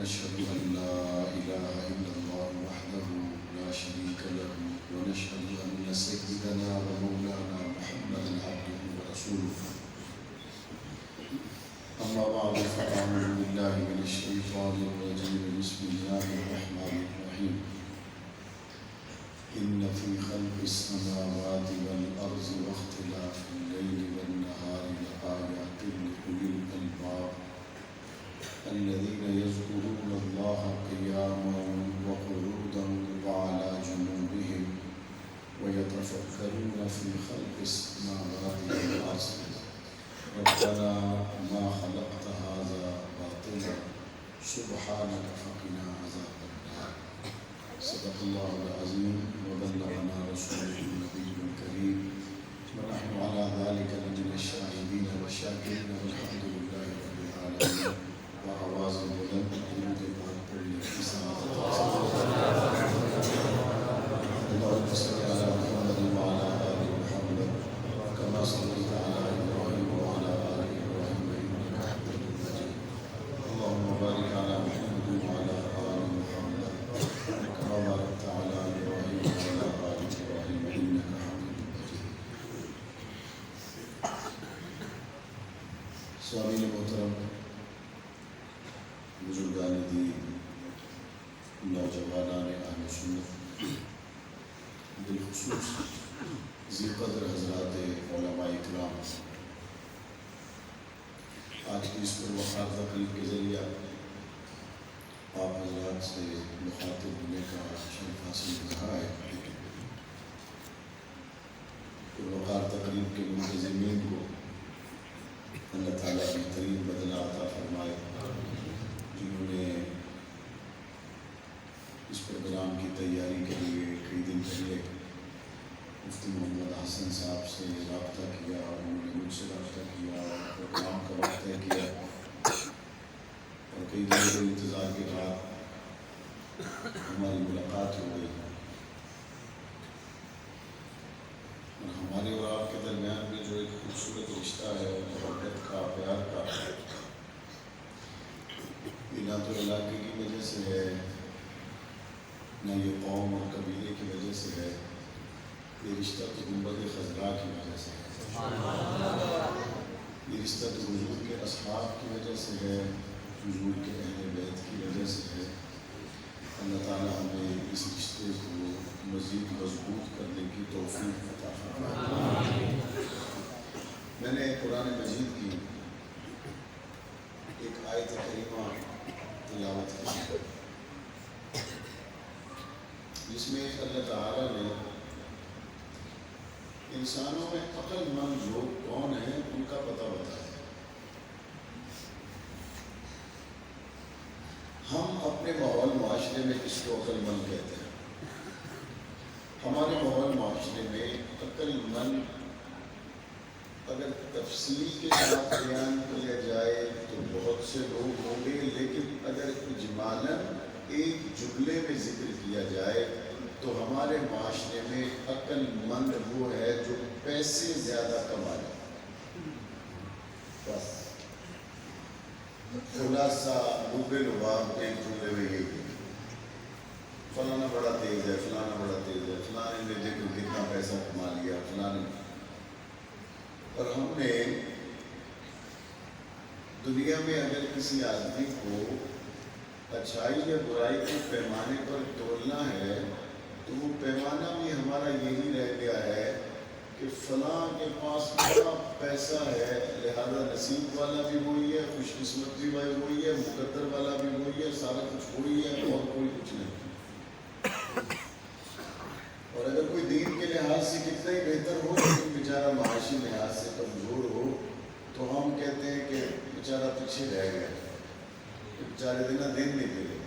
ونشهد أن لا إله إلا الله وحده لا شريك له ونشهد أن سيدنا ومولانا محمدا عبده ورسوله أما بعد فأعوذ بالله من الشيطان الرجيم بسم الله الرحمن الرحيم إن في خلق السماوات والأرض واختلاف الليل والنهار لآيات لأولي الألباب الذين يذكرون الله قياما وقعودا وعلى جنوبهم ويتفكرون في خلق السماوات والأرض ربنا ما خلقت هذا باطلا سبحانك فقنا عذاب النار صدق الله العظيم وبلغنا رسوله النبي الكريم ونحن على ذلك لمن الشاهدين والشاكرين والحمد لله رب العالمين وآواز بلند درود بر كل انسان اللهم صل على محمد وعلى آل محمد كما صليت على إبراهيم وعلى آل إبراهيم إنك حميد مجيد اللهم بارك على محمد وعلى آل محمد كما باركت على إبراهيم وعلى آل إبراهيم إنك حميد مجيد. سامعین محترم، بزرگان دین، نوجوانان اہل سنت، بالخصوص ذی قدر حضرات علماء اکرام، آج کی اس پر وقار تقریب کے ذریعہ آپ حضرات سے مخاطب ہونے کا شرف حاصل ہو رہا ہے. وقار تقریب کے منتظمین کو اللہ تعالیٰ بہترین بدلہ عطا فرمائے، جنہوں نے اس پروگرام کی تیاری کے لیے کئی دن پہلے مفتی محمد حسن صاحب سے رابطہ کیا، انہوں نے مجھ سے رابطہ کیا، پروگرام کا وقت طے کیا اور کئی دنوں کے انتظار کے بعد ہماری ملاقات ہو گئی اور ہمارے اور آپ کے درمیان میں جو ایک خوبصورت رشتہ ہے محبت کا، پیار کا، یہ نہ تو علاقے کی وجہ سے ہے، نہ یہ قوم اور قبیلے کی وجہ سے ہے، یہ رشتہ تو گنبد خضراء کی وجہ سے ہے، یہ رشتہ تو حضور کے اصحاب کی وجہ سے ہے، حضور کے اہل بیت کی وجہ سے ہے. اللہ تعالیٰ ہمیں اس رشتے کو مزید مضبوط کرنے کی توفیق عطا فرمائے. میں نے قرآن مجید کی ایک آیت کریمہ تلاوت کی جس میں اللہ تعالیٰ نے انسانوں میں عقل مند لوگ کون ہیں ان کا پتہ بتایا. ہم اپنے ماحول معاشرے میں کس کو عقل مند کہتے ہیں؟ ہمارے ماحول معاشرے میں عقل مند اگر تفصیل کے ساتھ بیان کیا جائے تو بہت سے لوگ ہوں گے، لیکن اگر اجمالاً ایک جملے میں ذکر کیا جائے تو ہمارے معاشرے میں عقل مند وہ ہے جو پیسے زیادہ کمائے. بس خلاصہ لبے لباب ایک جملے میں یہ فلانا بڑا تیز ہے، فلانا بڑا تیز ہے، فلانے نے دیکھو کتنا پیسہ کما لیا، فلانے. اور ہم نے دنیا میں اگر کسی آدمی کو اچھائی یا برائی کے پیمانے پر تولنا ہے تو وہ پیمانہ بھی ہمارا یہی رہ گیا ہے کہ فلاں کے پاس بڑا پیسہ ہے لہذا نصیب والا بھی وہی ہے، خوش قسمت بھی وہی ہے، مقدر والا بھی وہی ہے، سارا کچھ وہی ہے اور کوئی کچھ نہیں. اور اگر کوئی دین کے لحاظ سے کتنا ہی بہتر ہو لیکن بیچارہ معاشی لحاظ سے کمزور ہو تو ہم کہتے ہیں کہ بیچارہ پیچھے رہ گیا، بیچارے دینا دین نہیں دے گئے،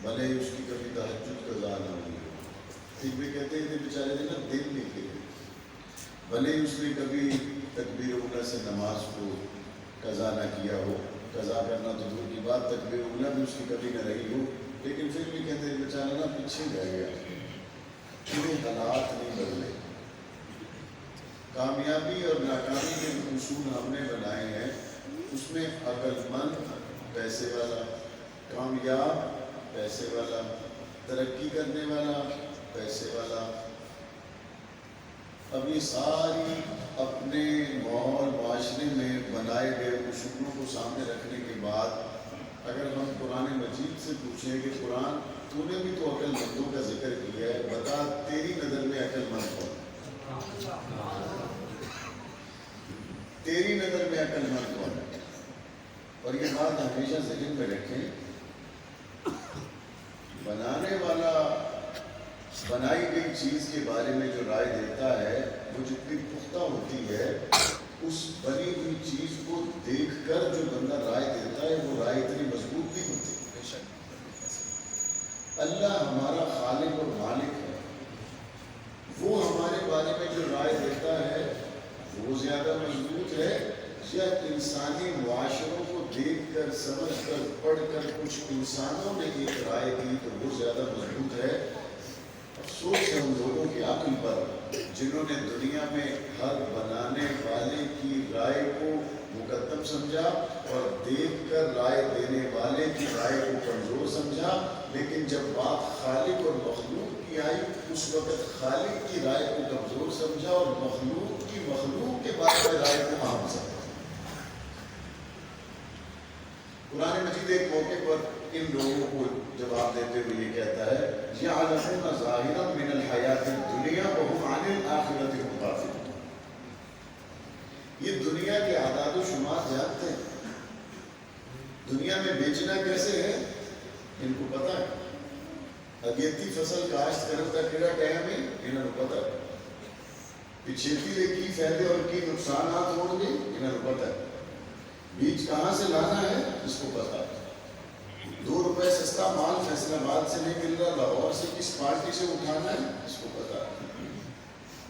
بھلے ہی اس کی کبھی تہجد قضا نہ ہوئی ہو. ٹھیک بھی کہتے ہیں کہ بیچارے دینا دین نہیں دے گئے، بھلے ہی اس نے کبھی تکبیر اولیٰ سے نماز کو قضا نہ کیا ہو، قضا کرنا تو دور کی بات، تکبیر اولیٰ بھی اس کی کبھی نہ رہی ہو، لیکن پھر بھی کہتے ہیں بیچارہ نا پیچھے رہ گیا. یہ حالات نہیں بدلے. کامیابی اور ناکامی کے اصول ہم نے بنائے ہیں، اس میں عقل مند، پیسے والا، کامیاب پیسے والا، ترقی کرنے والا پیسے والا. اب یہ ساری اپنے ماحول معاشرے میں بنائے گئے اصولوں کو سامنے رکھنے کے بعد اگر ہم قرآن مجید سے پوچھیں کہ قرآن تو نے بھی تو عقل مندوں کا ذکر کیا ہے، بتا تیری نظر میں عقل مند کون؟ تیری نظر میں عقل مند کون ہے؟ اور یہ بات ہمیشہ ذہن میں رکھیں، بنانے والا بنائی گئی چیز کے بارے میں جو رائے دیتا ہے وہ جتنی پختہ ہوتی ہے، اس بنی ہوئی چیز کو دیکھ کر جو بندہ رائے دیتا ہے وہ رائے اتنی مضبوط نہیں ہوتی. اللہ ہمارا خالق اور مالک ہے، وہ ہمارے بارے میں جو رائے دیتا ہے وہ زیادہ مضبوط ہے یا انسانی معاشروں کو دیکھ کر سمجھ کر پڑھ کر کچھ انسانوں نے ایک رائے دی تو وہ زیادہ مضبوط ہے؟ افسوس ہے ان لوگوں کی عقل پر جنہوں نے دنیا میں ہر بنانے والے کی رائے کو مقدم سمجھا اور دیکھ کر رائے دینے والے کی رائے کو کمزور سمجھا، لیکن جب بات خالق اور مخلوق کی آئی اس وقت خالق کی رائے کو کمزور سمجھا اور مخلوق کی مخلوق کے بارے میں رائے کو اہم سمجھا. قرآن مجید ایک موقع پر ان لوگوں کو جواب دیتے ہوئے یہ کہتا ہے یعلمون ظاہرا من الحیات الدنیا وهم عن الآخرۃ هم غافلون. یہ دنیا کے اعداد و شمار جانتے ہیں، دنیا میں بیچنا کیسے ہے ان کو پتا ہے، اگیتی فصل کاشت کرنے کا کیڑا ٹائم ہے انہوں کو پتا ہے، پچھیتی دے کی فائدے اور کی نقصانات ہوں گے انہوں کو پتا ہے، بیج کہاں سے لانا ہے اس کو پتا ہے، 2 روپے سستا مال فیصل آباد سے نہیں مل رہا لاہور سے کس پارٹی سے اٹھانا ہے اس کو پتا ہے،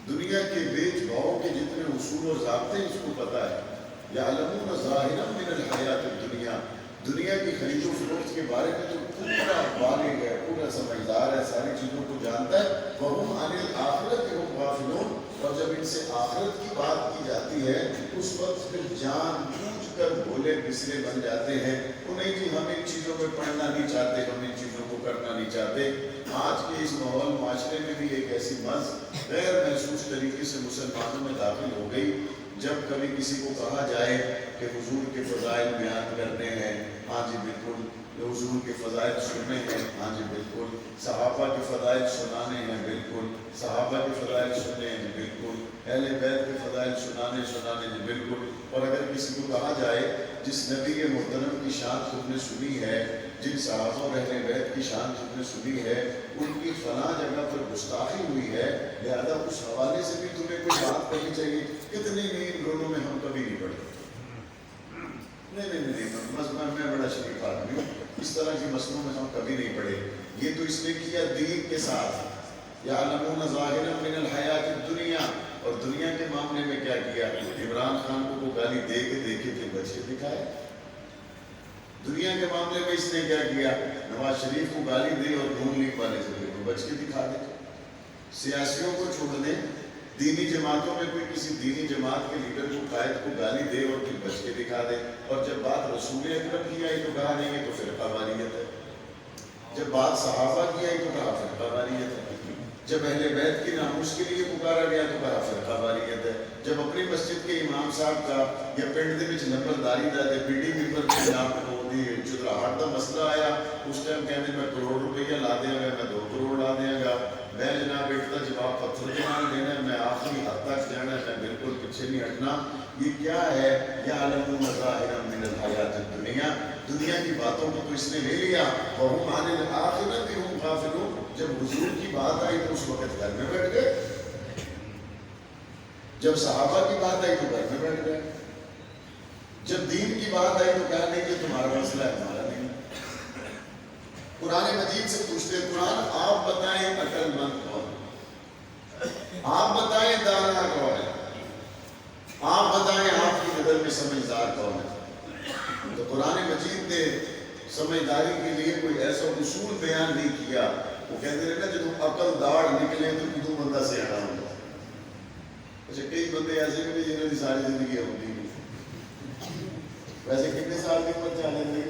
دنیا کے بیچ بھاؤ کے جتنے اصول اور ضابطے اس کو پتا ہے. یعلمون ظاہرا من الحیات الدنیا، دنیا کی خرید و فروخت کے بارے میں تو پورا بالغ ہے، پورا سمجھدار ہے، ساری چیزوں کو جانتا ہے. وهم عن الآخرۃ هم غافلون، اور جب ان سے آخرت کی بات کی جاتی ہے اس وقت پھر جان بوجھ کر بھولے بسرے بن جاتے ہیں. وہ نہیں جی ہم ان چیزوں میں پڑھنا نہیں چاہتے، ہم ان چیزوں کو کرنا نہیں چاہتے. آج کے اس ماحول معاشرے میں بھی ایک ایسی مرض غیر محسوس طریقے سے مسلمانوں میں داخل ہو گئی. جب کبھی کسی کو کہا جائے کہ حضور کے فضائل بیان کرنے ہیں، ہاں جی بالکل، حضور کے فضائل سننے ہیں، ہاں جی بالکل، صحابہ کے فضائل سنانے ہیں، بالکل، صحابہ کے فضائل سننے ہیں، بالکل، اہل بیت کے فضائل سنانے ہیں، بالکل. اور اگر کسی کو کہا جائے جس نبی محترم کی شان تم نے سنی ہے، جن صحابہ اور اہل بیت کی شان تم نے سنی ہے، ان کی فلاں جگہ پر گستاخی ہوئی ہے، لہذا اس حوالے سے بھی تمہیں کوئی بات کرنی چاہیے. کتنی نہیں ان دونوں میں ہم کبھی نہیں پڑھتے. نہیں مذہب میں بڑا شریف آدمی ہوں، اس طرح کی مسئلوں میں ہم کبھی نہیں پڑھے. یہ تو اس نے کیا دین کے ساتھ. یعلمون ظاہرا من الحیات الدنیا، اور دنیا کے معاملے میں کیا کیا؟ عمران خان کو گالی دے کے پھر بچ کے دکھائے. دنیا کے معاملے میں اس نے کیا کیا؟ نواز شریف کو گالی دے اور نون لیگ والے سے پھر بچ کے دکھا دے. سیاسیوں کو چھوڑ دیں، دینی جماعتوں میں کوئی کسی دینی جماعت کے لیڈر کو قائد کو گالی دے اور پھر بچ کے دکھا دے. اور جب بات رسول اکرم کی آئی تو کہا نہیں یہ تو فرقہ واریت ہے. جب بات صحابہ کی آئی تو کہا فرقہ واریت ہے. جب اہل بیت کی ناموس کے لیے پکارا گیا تو کہا فرقہ واریت ہے. جب اپنی مسجد کے امام صاحب کا یا پنڈ دے وچ نمبرداری دا تے پیڈی ممبر کے جناب کو دی چدراہٹ دا مسئلہ آیا، اس ٹائم کہنے میں کروڑ روپیہ لا دیا گا، میں 2 کروڑ لا دیا گا، میں جناب ایک دا جواب پتھر کے نام دینا ہے، میں آخری حد تک جانا ہے، میں بالکل پیچھے نہیں ہٹنا. یہ کیا ہے؟ یعلمون ظاہرا من الحیات الدنیا، دنیا کی باتوں کو تو اس نے لے لیا. وهم عن الآخرۃ هم غافلون، جب حضور کی بات آئی تو اس وقت گھر میں بیٹھ گئے، جب صحابہ کی بات آئی تو گھر میں بیٹھ گئے، جب دین کی بات آئی تو کہا نہیں کہ تمہارا مسئلہ ہے ہمارا نہیں. قرآن مجید سے پوچھتے قرآن آپ بتائیں عقل مند کون ہے، آپ بتائیں دانا کون ہے، آپ بتائیں آپ کی نظر میں سمجھدار کون ہے. تو قرآن مجید نے سمجھداری کے لیے کوئی ایسا اصول بیان نہیں کیا. وہ کہتے رہے نا جب عقل داڑ نکلے تو کدو بندہ سیاح ہوگا. اچھا کئی بندے ایسے بھی جنہوں کی ساری زندگی ہوتی نہیں. ویسے کتنے سال کی عمر چاہ لیں گے؟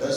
10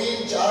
3-4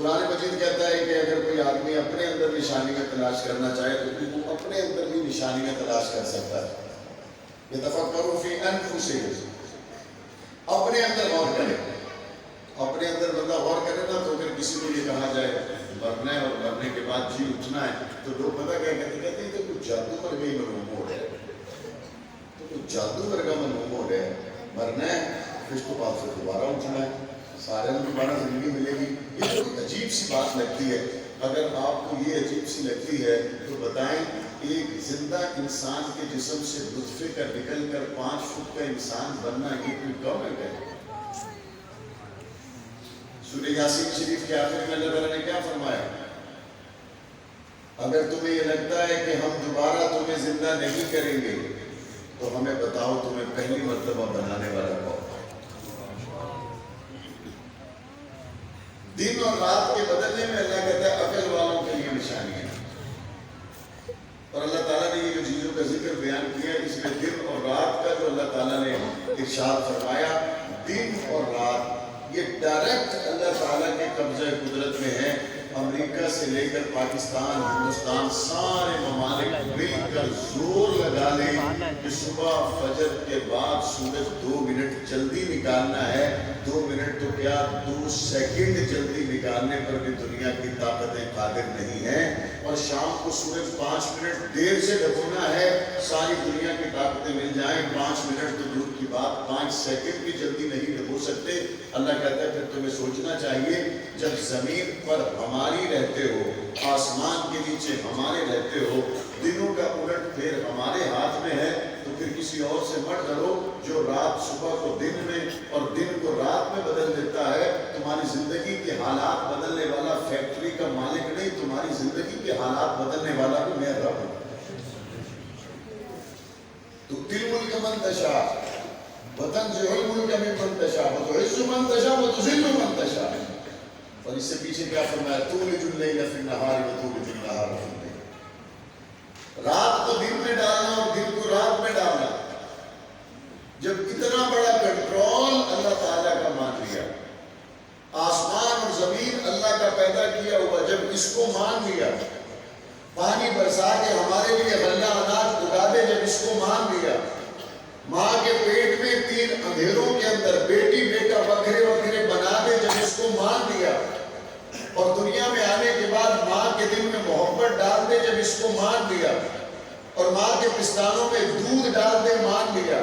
قرآن مجید کہتا ہے کہ اگر کوئی آدمی اپنے اندر نشانیاں تلاش کرنا چاہے تو وہ اپنے اندر بھی نشانیاں تلاش کر سکتا ہے. یتفکروا فی انفسہم، اپنے اندر غور کرے. اپنے اندر بندہ غور کرے نا تو اگر کسی کو یہ کہا جائے مرنا ہے اور مرنے کے بعد جی اٹھنا ہے تو لوگ پتہ کیا کہتے ہیں کہ کچھ جادوگر کا ہی منوم ہو رہا ہے، تو کچھ جادوگر کا منوم ہو رہا ہے. مرنا ہے پھر اس کو بعد سے دوبارہ اٹھنا ہے، سارے میں دوبارہ زندگی ملے گی. یہ تو عجیب سی بات لگتی ہے. اگر آپ کو یہ عجیب سی لگتی ہے تو بتائیں ایک زندہ انسان کے جسم سے نطفے کا نکل کر 5 فٹ کا انسان بننا یہ کوئی کم ہے؟ سورہ یاسین شریف کے آخر میں اللہ تعالیٰ نے کیا فرمایا؟ اگر تمہیں یہ لگتا ہے کہ ہم دوبارہ تمہیں زندہ نہیں کریں گے تو ہمیں بتاؤ تمہیں پہلی مرتبہ بنانے والا کون؟ دن اور رات کے بدلنے میں اللہ کہتا ہے عقل والوں کے لیے نشانی ہے. اور اللہ تعالیٰ نے یہ جو چیزوں کا ذکر بیان کیا اس میں دن اور رات کا جو اللہ تعالیٰ نے ارشاد فرمایا، دن اور رات یہ ڈائریکٹ اللہ تعالیٰ کے قبضہ قدرت میں ہے. امریکہ سے لے کر پاکستان، ہندوستان، سارے ممالک مل کر زور لگا لیں کہ صبح فجر کے بعد سورج 2 منٹ جلدی نکالنا ہے. 2 منٹ تو کیا 2 سیکنڈ جلدی نکالنے پر بھی دنیا کی طاقتیں قادر نہیں ہیں. اور شام کو سورج 5 منٹ دیر سے ڈبونا ہے، ساری دنیا کی طاقتیں مل جائیں 5 منٹ تو دور کی بات 5 سیکنڈ بھی جلدی نہیں ڈبو سکتے. اللہ کہتا ہے پھر تمہیں سوچنا چاہیے جب زمین پر ہماری رہتے ہو، آسمان کے نیچے ہمارے رہتے ہو، دنوں کا الٹ پھیر ہمارے ہاتھ میں ہے تو پھر کسی اور سے مت ڈرو جو رات صبح کو دن میں اور دن کو رات میں بدل دیتا ہے. تمہاری زندگی کے حالات بدلنے والا فیکٹری کا مالک نہیں، تمہاری زندگی کے حالات بدلنے والا بھی میں رب ہوں. تؤتی الملک من تشاء وتنزع الملک ممن تشاء وتعز من تشاء وتذل من تشاء. اور اس سے پیچھے کیا فرمایا؟ تولج اللیل فی النہار وتولج النہار فی اللیل. رات کو دن میں ڈالنا اور دن کو رات میں ڈالنا. جب اتنا بڑا کنٹرول اللہ تعالیٰ کا مان لیا، آسمان اور زمین اللہ کا پیدا کیا ہوا جب اس کو مان لیا، پانی برسا کے ہمارے لیے غلہ اناج اگا دے جب اس کو مان لیا، ماں کے پیٹ میں 3 اندھیروں کے اندر بیٹی بیٹا بکھرے بکھرے بنا دے جب اس کو مان لیا، اور دنیا میں آنے کے بعد ماں کے دل میں محبت ڈال دے جب اس کو مان لیا، اور ماں کے پستانوں میں دودھ ڈال دے مان لیا،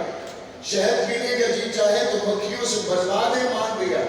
شہد پینے کا جی چاہے تو پکھیوں سے بھروا دے مان لیا،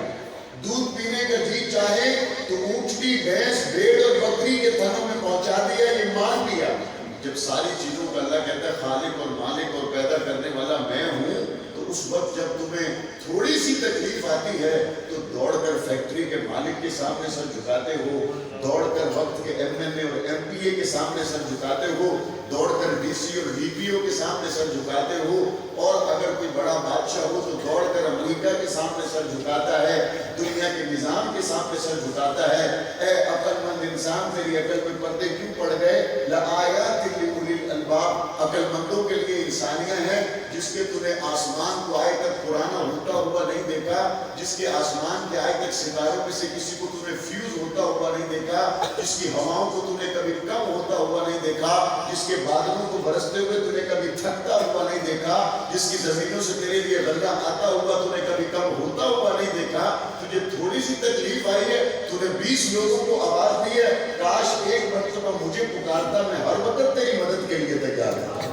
دودھ پینے کا جی چاہے تو اونٹنی بھینس بھیڑ اور بکری کے تھنوں میں پہنچا دیا، یہ مان لیا. جب ساری چیزوں کا اللہ کہتا ہے خالق اور مالک اور پیدا کرنے والا میں ہوں، تو اس وقت جب تمہیں تھوڑی سی تکلیف آتی ہے تو دوڑ کر فیکٹری کے مالک کے سامنے سر جھکاتے ہو، دوڑ کر وقت کے MLA اور MPA کے سامنے سر جھکاتے ہو، دوڑ کر DC اور DPO کے سامنے سر جھکاتے ہو، اور اگر کوئی بڑا بادشاہ ہو تو دوڑ کر امریکہ کے سامنے سر جھکاتا ہے، دنیا کے نظام کے سامنے سر جھکاتا ہے. اے عقل مند انسان تیری عقل میں پردے کیوں پڑ گئے؟ لآیات لأولی الالباب، عقل مندوں کے لیے انسانیاں ہیں جس کے تمہیں آسمان کو آئے تک پرانا ہوتا ہوا نہیں دیکھا، جس کے آسمان کے آئے تک ستاروں میں سے کسی کو تمہیں فیوز ہوتا ہوا نہیں دیکھا، جس کی ہواؤں کو تمہیں کبھی کم ہوتا ہوا نہیں دیکھا، جس کے بادلوں کو برستے ہوئے تمہیں کبھی تھکتا ہوا نہیں دیکھا، جس کی زمینوں سے تیرے لیے غلہ آتا ہوا تمہیں کبھی کم ہوتا ہوا نہیں دیکھا. تجھے تھوڑی سی تکلیف آئی ہے، تمہیں 20 لوگوں کو آواز دی ہے، کاش ایک مرتبہ مجھے پکارتا، میں ہر وقت تیری مدد کے لیے تیار ہوں.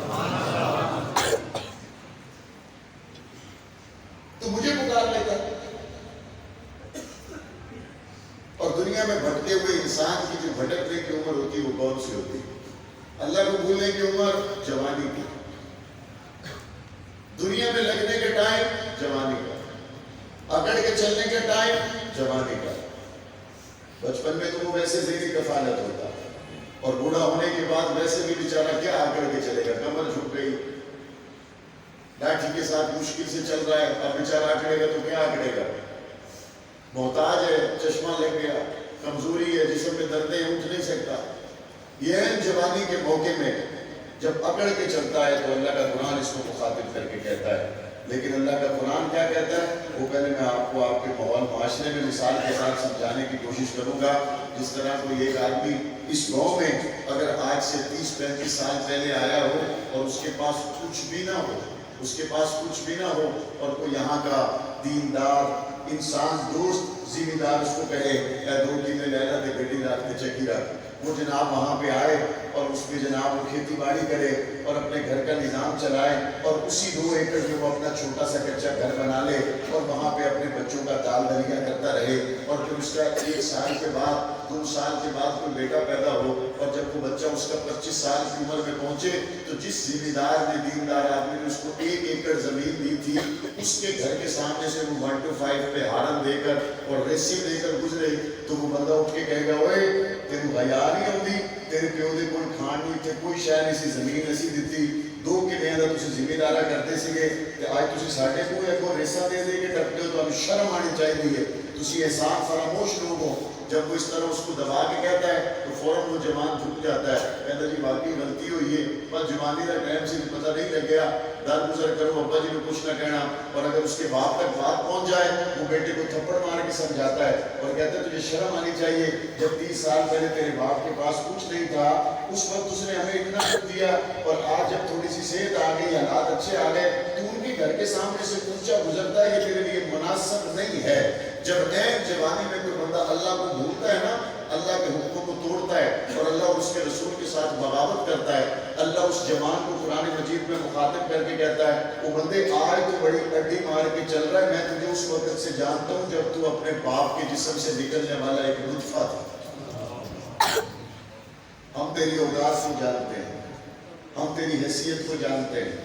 تو مجھے پکار لیتا. اور دنیا میں بھٹکے ہوئے انسان کی جو بھٹکنے کی عمر ہوتی ہے وہ کون سی ہوتی ہے؟ اللہ کو بھولنے کی عمر جوانی کی، دنیا میں لگنے کے ٹائم جوانی کا، اکڑ کے چلنے کے ٹائم جوانی کا. بچپن میں تو وہ ویسے زیری کفالت ہوتا، اور بوڑھا ہونے کے بعد ویسے بھی بیچارہ کیا اکڑ کے چلے گا، کمر جھک گئی، لاٹھی کے ساتھ مشکل سے چل رہا ہے، اب بیچارہ اکڑے گا تو کیا اکڑے گا، محتاج ہے، چشمہ لگ گیا، کمزوری ہے، جسم میں دردیں، اٹھ نہیں سکتا. یہ ہے جوانی کے موقع میں جب اکڑ کے چلتا ہے تو اللہ کا قرآن اس کو مخاطب کر کے کہتا ہے. لیکن اللہ کا قرآن کیا کہتا ہے؟ وہ پہلے میں آپ کو آپ کے ماحول معاشرے میں مثال کے ساتھ سمجھانے کی کوشش کروں گا. جس طرح کوئی ایک آدمی اس گاؤں میں اگر آج سے 30-35 سال پہلے آیا ہو اور اس کے پاس کچھ بھی نہ ہو، اس کے پاس کچھ بھی نہ ہو، اور کوئی یہاں کا دیندار انسان دوست ذمہ دار اس کو کہے یا 2 دن لینا دے گڈی رات کے چکی رات، وہ جناب وہاں پہ آئے اور اس میں جناب وہ کھیتی باڑی کرے اور اپنے گھر کا نظام چلائے اور اسی 2 ایکڑ میں وہ اپنا چھوٹا سا کچا گھر بنا لے اور وہاں پہ اپنے بچوں کا دال دلیا کرتا رہے، اور پھر اس کا 1 سال کے بعد 2 سال کے بعد کوئی بیٹا پیدا ہو، اور جب وہ بچہ اس کا 25 سال کی عمر میں پہنچے تو جس ذمہ دار نے دیندار آدمی نے اس کو 1 ایکڑ زمین دی تھی، اس کے گھر کے سامنے سے وہ 1 to 5 پہ ہارن دے کر اور ریسی دے کر گزرے تو وہ بندہ اٹھ کے کہے گا اوئے تینوں حیا نہیں آتی، تیرے پیو دے کول کھان نہیں تے کوئی شے نہیں سی، زمین اسی دتی 2 کلے دا تسی ذمہ دارا کرتے سیگے تے اج تسی ساڈے کول اگوں ریسا دے دے کے ڈرتے ہو، تانوں شرم آنی چاہیے، تسی احسان فراموش لوگ ہو. جب وہ اس طرح اس کو دبا کے کہتا ہے تو فوراً وہ جوان جھک جاتا ہے، کہتا جی واقعی غلطی ہوئی ہے، پر جوانی کا ٹائم سے پتہ نہیں لگ گیا، درگزر کرو ابا جی نے کچھ نہ کہنا. اور اگر اس کے باپ تک بات پہنچ جائے وہ بیٹے کو تھپڑ مار کے سمجھاتا ہے اور کہتا ہے تجھے شرم آنی چاہیے، جب 30 سال پہلے تیرے باپ کے پاس کچھ نہیں تھا اس وقت اس نے ہمیں اتنا کچھ دیا، اور آج جب تھوڑی سی صحت آ گئی، حالات اچھے آ گئے تو ان کے گھر کے سامنے سے اونچا گزرتا ہے، یہ تیرے لیے مناسب نہیں ہے. جب عین جوانی میں کوئی بندہ اللہ کو بھولتا ہے نا، اللہ کے حکموں کو توڑتا ہے اور اللہ اور اس کے رسول کے ساتھ بغاوت کرتا ہے، اللہ اس جوان کو قرآن مجید میں مخاطب کر کے کہتا ہے وہ بندے آج تو بڑی اڈی مار کے چل رہا ہے، میں تجھے اس وقت سے جانتا ہوں جب تو اپنے باپ کے جسم سے نکلنے والا ایک نطفہ تھا. ہم تیری اوقات کو جانتے ہیں، ہم تیری حیثیت کو جانتے ہیں.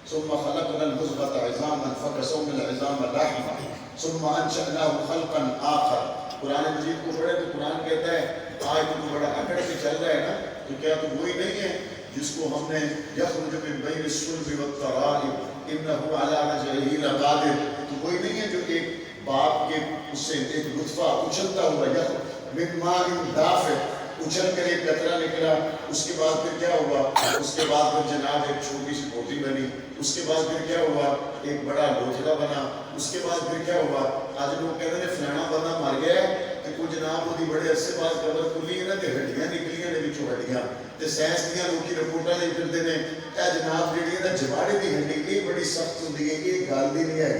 ثم خلقنا العظمة عظاما فكسونا العظام لحما ثم انشأناه خلقا آخر. قرآن مجید کو پڑھے تو قرآن کہتا ہے آج تو بڑا اکڑ کے چل رہا ہے نا، تو کیا تو وہی نہیں ہے جس کو ہم نے یخرج من بین الصلب والترائب انه علی رجعه لقادر، تو وہی نہیں ہے جو ایک باپ کے اس سے ایک نطفہ اچھلتا ہوا یخرج من ماء دافق، اچھل کر ایک قطرہ نکلا، اس کے بعد پھر کیا ہوا، اس کے بعد پھر جناب ایک چھوٹی سی پوٹی بنی، اس کے بعد پھر کیا ہوا ایک بڑا لوتھڑا بنا، اس کے بعد پھر کیا ہوا آج لوگ کہتے ہیں فلانا بندہ مر گیا تو کوئی جناب وہ بڑے عرصے بعد قبر کھلی ہے نا تے ہڈیاں نکلیاں نے وچوں ہڈیاں تے سائنس دیاں لوکی رپورٹاں لے پھردے نے اے جناب جڑی نا جواڑے دی ہڈی یہ بڑی سخت ہوندی ہے، یہ گل دی نہیں ہے.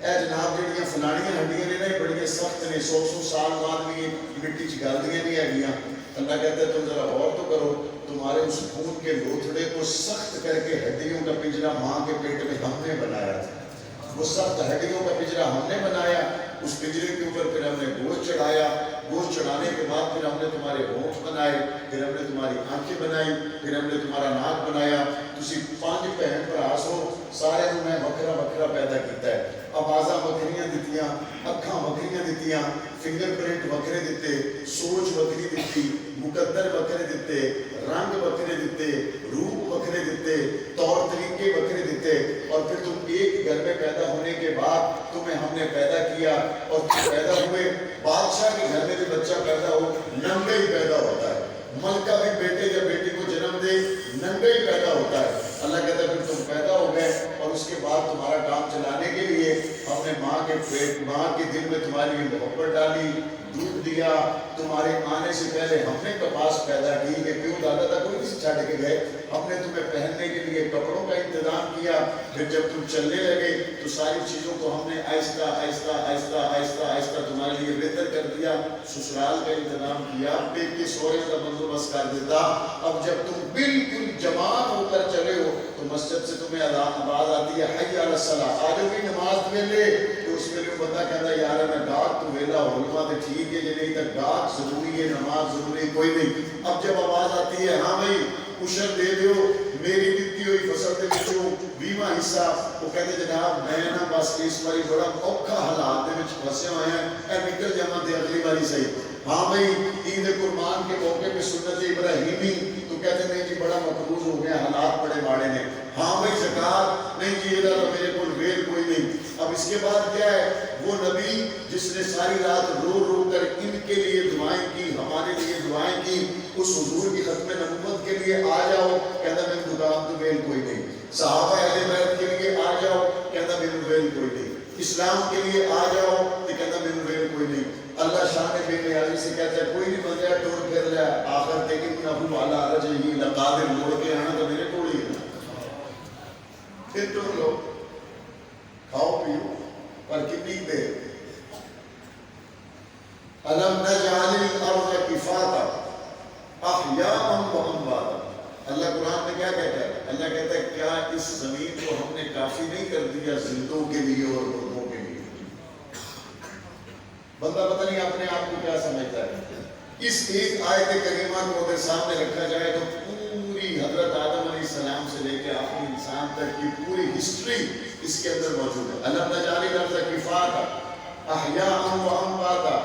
اے جناب جڑیاں فلانیاں ہڈیاں نے نا بڑی سخت نے، 100 سال بعد بھی مٹی چ گلدیاں نہیں ہے. اللہ کہتا ہے تم ذرا غور تو کرو، تمہارے اس خون کے لوتھڑے کو سخت کر کے ہڈیوں کا پنجرا ماں کے پیٹ میں ہم نے بنایا تھا، وہ سخت ہڈیوں کا پنجرا ہم نے بنایا، اس پنجرے کے اوپر پھر ہم نے گوشت چڑھایا، گوشت چڑھانے کے بعد پھر ہم نے تمہارے ہونٹ بنائے، پھر ہم نے تمہاری آنکھیں بنائی، پھر ہم نے تمہارا ناک بنایا. تسی 5 بہن بھرا سو، سارے میں وکھرا وکھرا پیدا کیتا ہے، آوازاں وکھریاں دتیاں، اکھاں وکھریاں دتیاں، فنگر پرنٹ وکھرے دیتے، سوچ وکھری دتی، مقدر وکھرے دیتے، رنگ وکھرے دیتے، روپ وکھرے دیتے، طور طریقے وکھرے دیتے، اور پھر تم ایک گھر میں پیدا ہونے کے بعد تمہیں ہم نے پیدا کیا اور تم پیدا ہوئے. بادشاہ کے گھر میں جو بچہ پیدا ہو ننگا ہی پیدا ہوتا ہے، ملکہ بھی بیٹے یا بیٹی کو جنم دے ننگا ہی پیدا ہوتا ہے. اللہ کہتا ہے پھر تم پیدا ہو گئے اور اس کے بعد تمہارا کام چلانے کے لیے ہم نے ماں کے پیٹ ماں کے دل میں تمہاری محبت ڈالی، دودھ دیا. تمہارے آنے سے پہلے ہم نے کپاس پیدا کی کہ پیو دادا تک کوئی نہیں چھاڑ کے گئے، ہم نے تمہیں پہننے کے لیے کپڑوں کا انتظام کیا. پھر جب تم چلنے لگے تو ساری چیزوں کو ہم نے آہستہ آہستہ آہستہ آہستہ آہستہ تمہارے لیے بہتر کر دیا، سسرال کا انتظام کیا، بیٹے کے سونے کا بندوبست کر دیتا. اب جب تم بالکل جوان ہو کر چلے ہو تو مسجد سے تمہیں آواز آتی ہے حی علی الصلاۃ، آج بھی نماز میں لے تو اس میں بندہ کہتا ہے یار میں گاہک تو ویلا ہولما تو ٹھیک ہے، نہیں تک گاہک ضروری ہے، نماز ضروری کوئی نہیں. اب جب آواز آتی ہے ہاں بھائی اشر دے دیو میری دیتی ہوئی فصل کے بچوں 20واں حصہ، وہ کہتے جناب میں نا بس اس باری بڑا اوکھا حالات دے وچ پھسے ہوئے ہیں، اے نکل جاواں تے اگلی باری صحیح. ہاں بھائی عید قربان کے موقع پہ سنت ابراہیمی تو کہتے نہیں جی بڑا مقبوض ہو گیا، حالات بڑے ماڑے نے. ہاں بھائی زکات نہیں جی یہ تو میرے کو ویل کوئی نہیں. اب اس کے بعد کیا ہے، وہ نبی جس نے ساری رات رو رو کر ان کے لیے دعائیں کی، ہمارے لیے دعائیں کی، اس حضور کی ختم نبوت کے لیے آ جاؤ، کہتا میرے دکان تو ویل کوئی نہیں. صحابہ اہل بیت کے لیے آ جاؤ، کہتا میرے ویل کوئی نہیں. اسلام کے لیے آ جاؤ تو کہتا میرے ویل کوئی نہیں. اللہ شان بے نیازی سے کہتا ہے کوئی نہیں بندہ ٹور پھر لیا آخر تے انہو علی رجعہ لقادر, موڑ کے آنا تو میرے کوڑ ہی ہے. پھر ٹور لو, کھاؤ پیو, پر کتنی دیر. الم نجعل الارض کفاتا احیاء و امواتا. اللہ قرآن میں کیا کہتا ہے؟ اللہ کہتا ہے کیا اس زمین کو ہم نے کافی نہیں کر دیا زندوں کے لیے اور مردوں کے لیے. بندہ پتہ نہیں اپنے آپ کو کیا سمجھتا ہے. اس ایک آیت کریمہ کو اگر سامنے رکھا جائے تو پوری حضرت آدم علیہ السلام سے لے کے آخری انسان تک کی پوری ہسٹری اس کے اندر موجود ہے. الم نجعل الارض کفاتا احیاء و امواتا.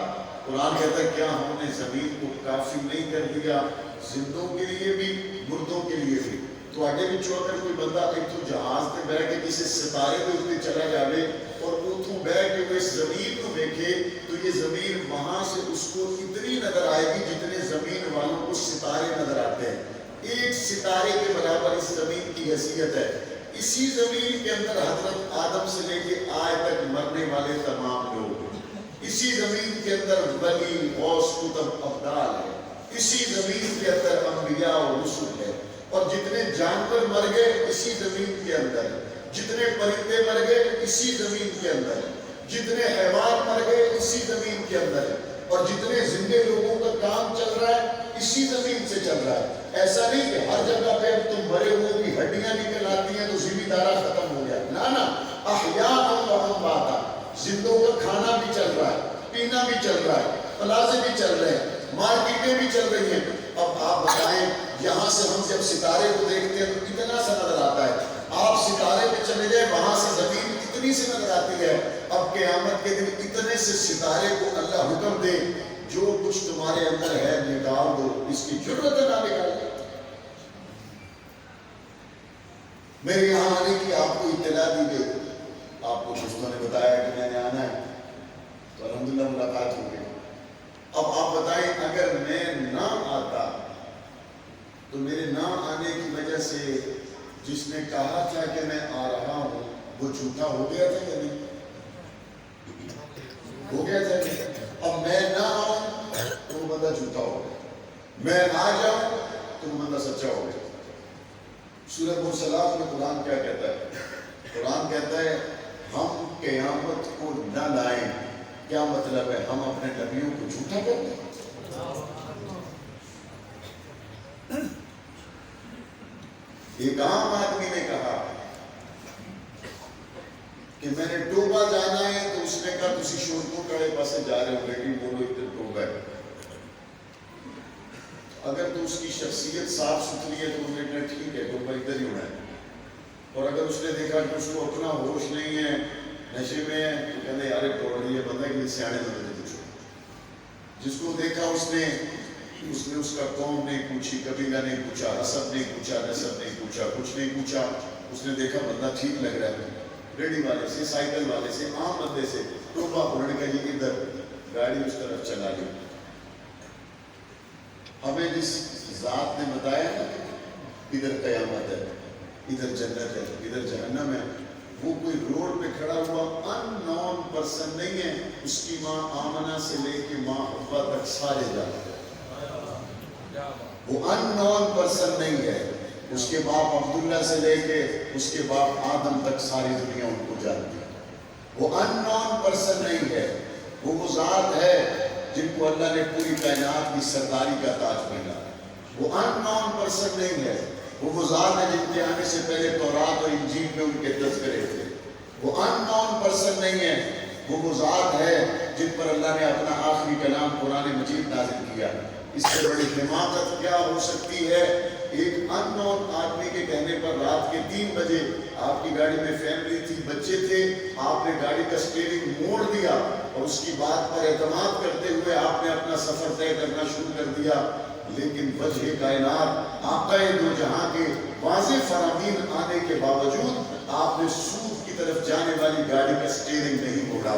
قرآن کہتا ہے کیا ہم نے زمین کو کافی نہیں کر دیا زندوں کے لیے بھی مردوں کے لیے بھی. تو آگے بھی اگر کوئی بندہ ایک تو جہاز پہ بیٹھ کے کسی ستارے پہ اتنے چلا جاوے اور اتوں بیٹھ کے وہ اس زمین کو دیکھے تو یہ زمین وہاں سے اس کو اتنی نظر آئے گی جتنے زمین والوں کو ستارے نظر آتے ہیں. ایک ستارے کے برابر اس زمین کی حیثیت ہے. اسی زمین کے اندر حضرت آدم سے لے کے آج تک مرنے والے تمام لوگ, اسی زمین کے اندر ولی غوث قطب ابدال ہے, اسی زمین کے اندر انبیاء و رسول ہے. اور جتنے جانور مر گئے اسی زمین کے اندر, جتنے پرندے مر گئے اسی زمین کے اندر, جتنے حیوان مر گئے اسی زمین کے اندر, اور جتنے زندے لوگوں کا کام چل رہا ہے اسی زمین سے چل رہا ہے. ایسا نہیں کہ ہر جگہ پہ اب تم مرے ہوئے کی ہڈیاں نکل آتی ہیں تو زمین دارہ ختم ہو گیا. نا احیاء و امواتا, زندوں کا کھانا بھی چل رہا ہے, پینا بھی چل رہا ہے, پلازے بھی چل رہے ہیں, مارکیٹیں بھی چل رہی ہیں. اب آپ بتائیں یہاں سے ہم جب ستارے کو دیکھتے ہیں تو کتنا سا نظر آتا ہے. آپ ستارے پہ چلے جائیں وہاں سے زمین کتنی سی نظر آتی ہے. اب قیامت کے دن اتنے سے ستارے کو اللہ حکم دے جو کچھ تمہارے اندر ہے نکال دو, اس کی ضرورت نہ نکالے. میرے یہاں آنے کی آپ کو اطلاع دی گئی, آپ کو دوستوں نے بتایا کہ میں نے آنا ہے تو الحمدللہ ملاقات ہو گئی. اب آپ بتائیں اگر میں نہ آتا تو میرے نہ آنے کی وجہ سے جس نے کہا تھا کہ میں آ رہا ہوں وہ جھوٹا ہو گیا تھا یا نہیں؟ ہو گیا تھا. اب میں نہ آؤں تو وہ بندہ جھوٹا ہو گیا, میں آ جاؤں تو وہ بندہ سچا ہو گیا. سورہ مرسلات میں قرآن کیا کہتا ہے؟ قرآن کہتا ہے ہم قیامت کو نہ لائیں. کیا مطلب ہے؟ ہم اپنے نبیوں کو جھوٹا کرتے ہیں. ایک عام آدمی نے کہا کہ میں نے ٹوبا جانا ہے تو اس نے کہا تسی شور کو کڑے پاسے جا رہے ہو لیکن بولو ادھر ٹوبا ہے. اگر تو اس کی شخصیت صاف ستھری ہے تو انہوں نے کہا ٹھیک ہے ٹوبا ادھر ہی ہونا ہے. اور اگر اس نے دیکھا کہ اس کو اپنا ہوش نہیں ہے, نشے میں ہے, تو کہتے یارے توڑ رہی ہے بندہ کہ سیانے بندے پوچھو. جس کو دیکھا اس نے اس کا قوم نہیں پوچھی, قبیلہ نہیں پوچھا, حسب نہیں پوچھا, نسب نہیں پوچھا, کچھ نہیں پوچھا. اس نے دیکھا بندہ ٹھیک لگ رہا ہے, ریڈی والے سے, سائیکل والے سے, عام بندے سے, ٹوبا پڑھنے کا جی ادھر گاڑی اس طرف چلا لی. ہمیں جس ذات نے بتایا نا ادھر قیامت ہے, ادھر جنت ہے, ادھر جہنم ہے, وہ کوئی روڈ پہ کھڑا ہوا ان نون پرسن نہیں ہے. اس کی ماں آمنہ سے لے کے ماں حوا تک سارے جانتے ہیں. وہ ان نون پرسن نہیں ہے. اس کے باپ عبداللہ سے لے کے اس کے باپ آدم تک ساری دنیا ان کو جانتی ہے. وہ ان نون پرسن نہیں ہے. وہ ذات ہے جن کو اللہ نے پوری کائنات کی سرداری کا تاج پہنا. وہ ان نون پرسن نہیں ہے. وہ ذات ہے جن کے آنے سے پہلے تورات اور انجیل میں ان کے تذکرے تھے. وہ ان نون پرسن نہیں ہے. وہ ذات ہے جن پر اللہ نے اپنا آخری کلام قرآن مجید نازل کیا. اس سے بڑی حماقت کیا ہو سکتی ہے؟ ایک ان نون آدمی کے کہنے پر رات کے 3 بجے آپ کی گاڑی میں فیملی تھی, بچے تھے, آپ نے گاڑی کا اسٹیئرنگ موڑ دیا اور اس کی بات پر اعتماد کرتے ہوئے آپ نے اپنا سفر طے کرنا شروع کر دیا. لیکن وجہ کائنات آقا دو جہاں کے واضح فرامین آنے کے باوجود آپ نے سود کی طرف جانے والی گاڑی کا اسٹیئرنگ نہیں موڑا.